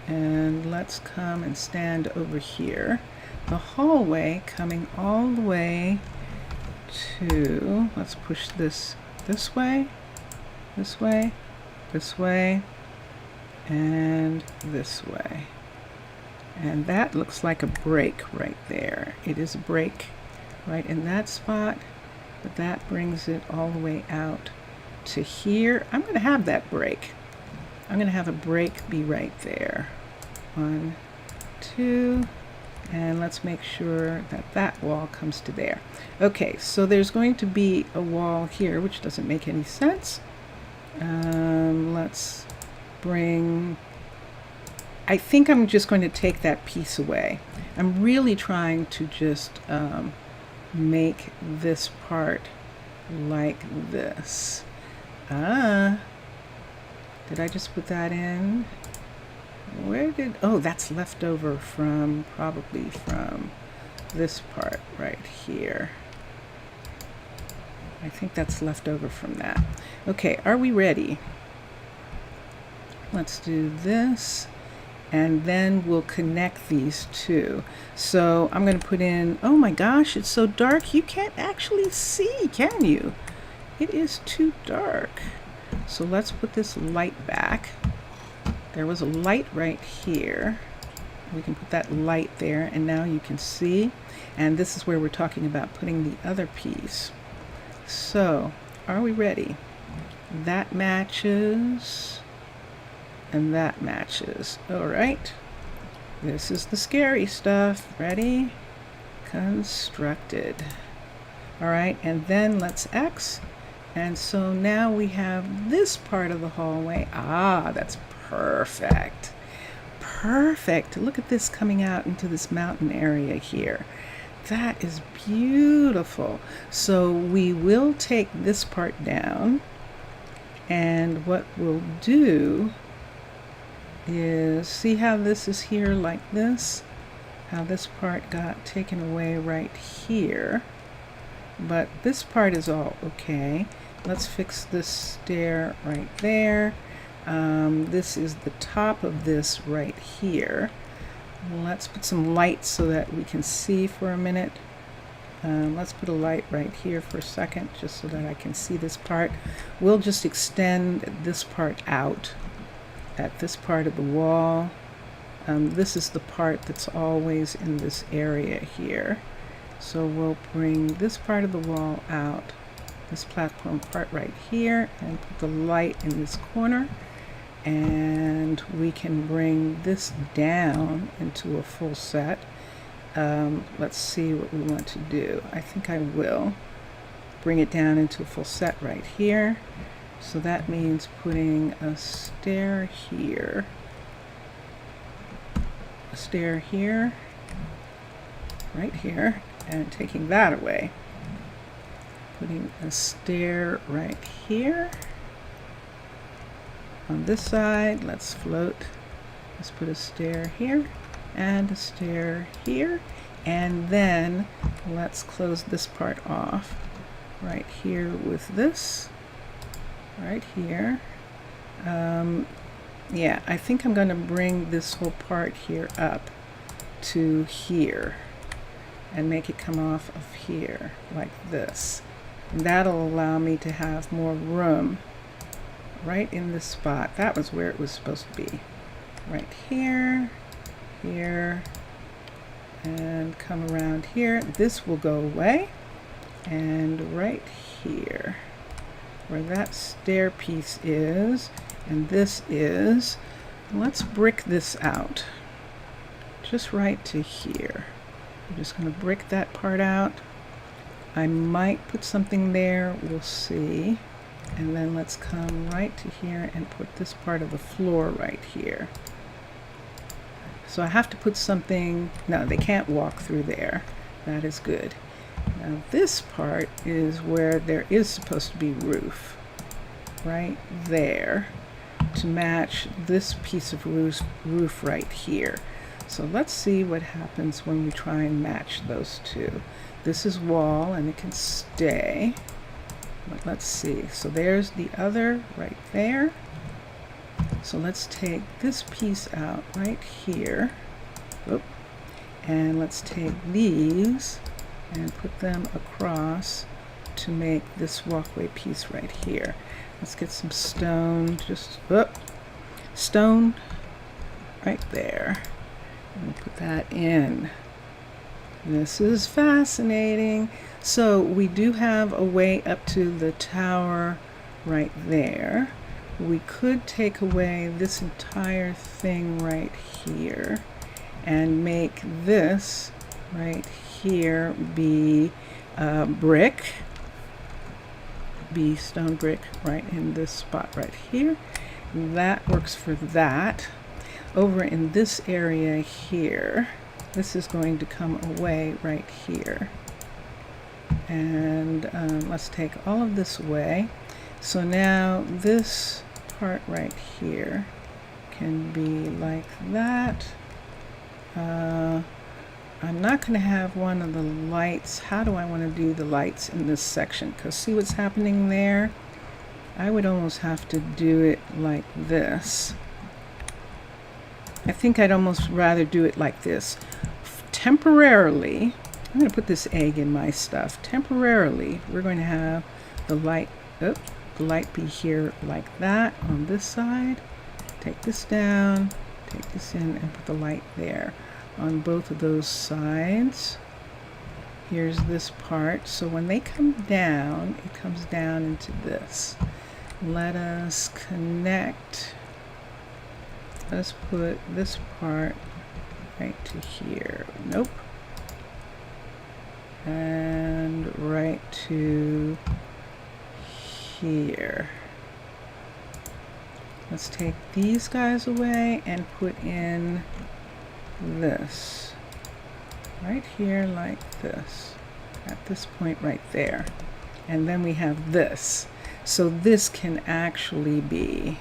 and let's come and stand over here. The hallway coming all the way to, let's push this way, this way, this way, and this way. And that looks like a break right there. It is a break right in that spot, but that brings it all the way out to here. I'm going to have that break. I'm going to have a break be right there. 1, 2, and let's make sure that that wall comes to there. Okay, so there's going to be a wall here, which doesn't make any sense. Let's bring I think I'm just going to take that piece away. I'm really trying to just make this part like this. Did I just put that in? Oh, that's left over from, probably from this part right here. I think that's left over from that. Okay, are we ready? Let's do this, and then we'll connect these two. So I'm going to put in, oh my gosh, it's so dark you can't actually see, can you? It is too dark. So let's put this light back. There was a light right here. We can put that light there, and now you can see. And this is where we're talking about putting the other piece. So, are we ready? That matches, and that matches. All right. This is the scary stuff. Ready? Constructed. All right, and then let's X. And so now we have this part of the hallway. Ah, that's perfect. Perfect. Look at this coming out into this mountain area here. That is beautiful. So we will take this part down, and what we'll do is, see how this is here like this? How this part got taken away right here. But this part is all okay. Let's fix this stair right there. This is the top of this right here. Let's put some light so that we can see for a minute. Let's put a light right here for a second, just so that I can see this part. We'll just extend this part out at this part of the wall. This is the part that's always in this area here. So we'll bring this part of the wall out, this platform part right here, and put the light in this corner. And we can bring this down into a full set. Let's see what we want to do. I think I will bring it down into a full set right here. So that means putting a stair here, a stair here, right here, and taking that away. Putting a stair right here. On this side, let's float. Let's put a stair here and a stair here, and then let's close this part off right here with this right here. Yeah, I think I'm going to bring this whole part here up to here and make it come off of here like this. And that'll allow me to have more room right in this spot. That was where it was supposed to be. Right here, here, and come around here. This will go away. And right here, where that stair piece is, and this is, let's brick this out. Just right to here. I'm just going to brick that part out. I might put something there, we'll see. And then let's come right to here and put this part of the floor right here. So I have to put something, no, they can't walk through there. That is good. Now this part is where there is supposed to be roof, right there, to match this piece of roof right here. So let's see what happens when we try and match those two. This is wall and it can stay. But let's see. So there's the other right there. So let's take this piece out right here. Oop. And let's take these and put them across to make this walkway piece right here. Let's get some stone, just stone right there. And put that in. This is fascinating. So we do have a way up to the tower right there. We could take away this entire thing right here and make this right here be brick, be stone brick right in this spot right here. That works for that. over in this area here, this is going to come away right here. And let's take all of this away. So now this part right here can be like that. I'm not going to have one of the lights. How do I want to do the lights in this section? Because see what's happening there? I would almost have to do it like this. I think I'd almost rather do it like this. Temporarily, I'm going to put this egg in my stuff. Temporarily, we're going to have the light, the light be here like that on this side. Take this down, take this in, and put the light there on both of those sides. Here's this part. So when they come down, it comes down into this. Let us connect. Let's put this part right to here. Nope. And right to here. Let's take these guys away and put in this right here like this at this point right there, and then we have this. So this can actually be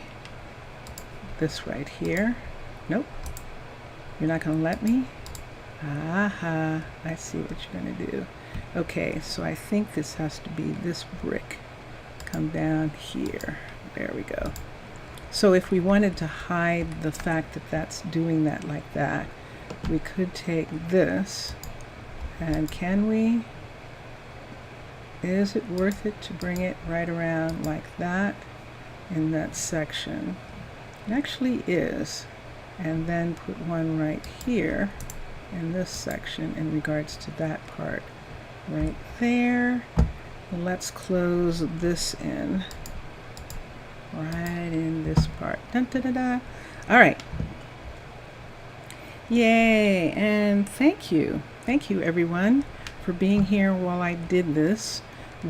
this right here. Nope, you're not gonna let me. Aha, I see what you're gonna do. Okay, so I think this has to be this brick come down here. There we go. So if we wanted to hide the fact that that's doing that like that, we could take this, and can we? Is it worth it to bring it right around like that in that section? It actually is. And then put one right here in this section in regards to that part right there. Let's close this in right in this part. Dun, da, da, da. All right. Yay, and thank you everyone for being here while I did this.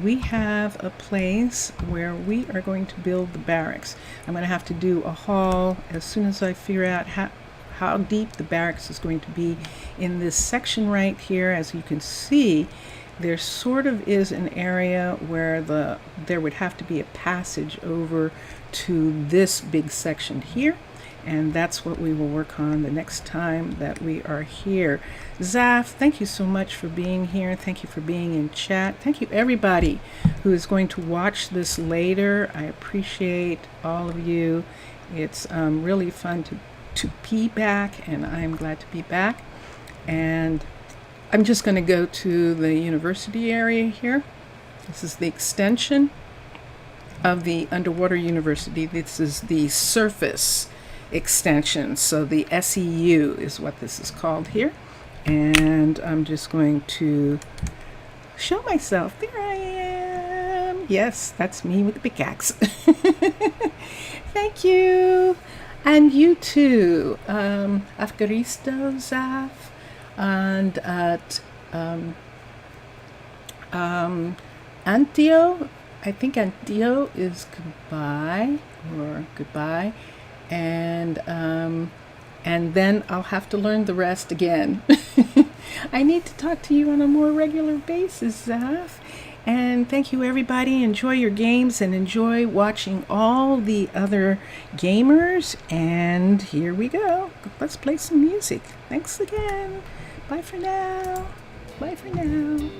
We have a place where we are going to build the barracks. I'm going to have to do a haul as soon as I figure out how deep the barracks is going to be in this section right here. As you can see, there sort of is an area where there would have to be a passage over to this big section here. And that's what we will work on the next time that we are here. Zaf, thank you so much for being here. Thank you for being in chat. Thank you everybody who is going to watch this later. I appreciate all of you. It's really fun to be back, and I'm glad to be back. And I'm just going to go to the university area here. This is the extension of the underwater university. This is the surface extension, so the SEU is what this is called here. And I'm just going to show myself. There I am. Yes, that's me with the pickaxe. Thank you. And you too, Afgaristo, Zaf, and Antio. I think Antio is goodbye or goodbye. And then I'll have to learn the rest again. I need to talk to you on a more regular basis, Zaf. And thank you, everybody. Enjoy your games and enjoy watching all the other gamers. And here we go. Let's play some music. Thanks again. Bye for now. Bye for now.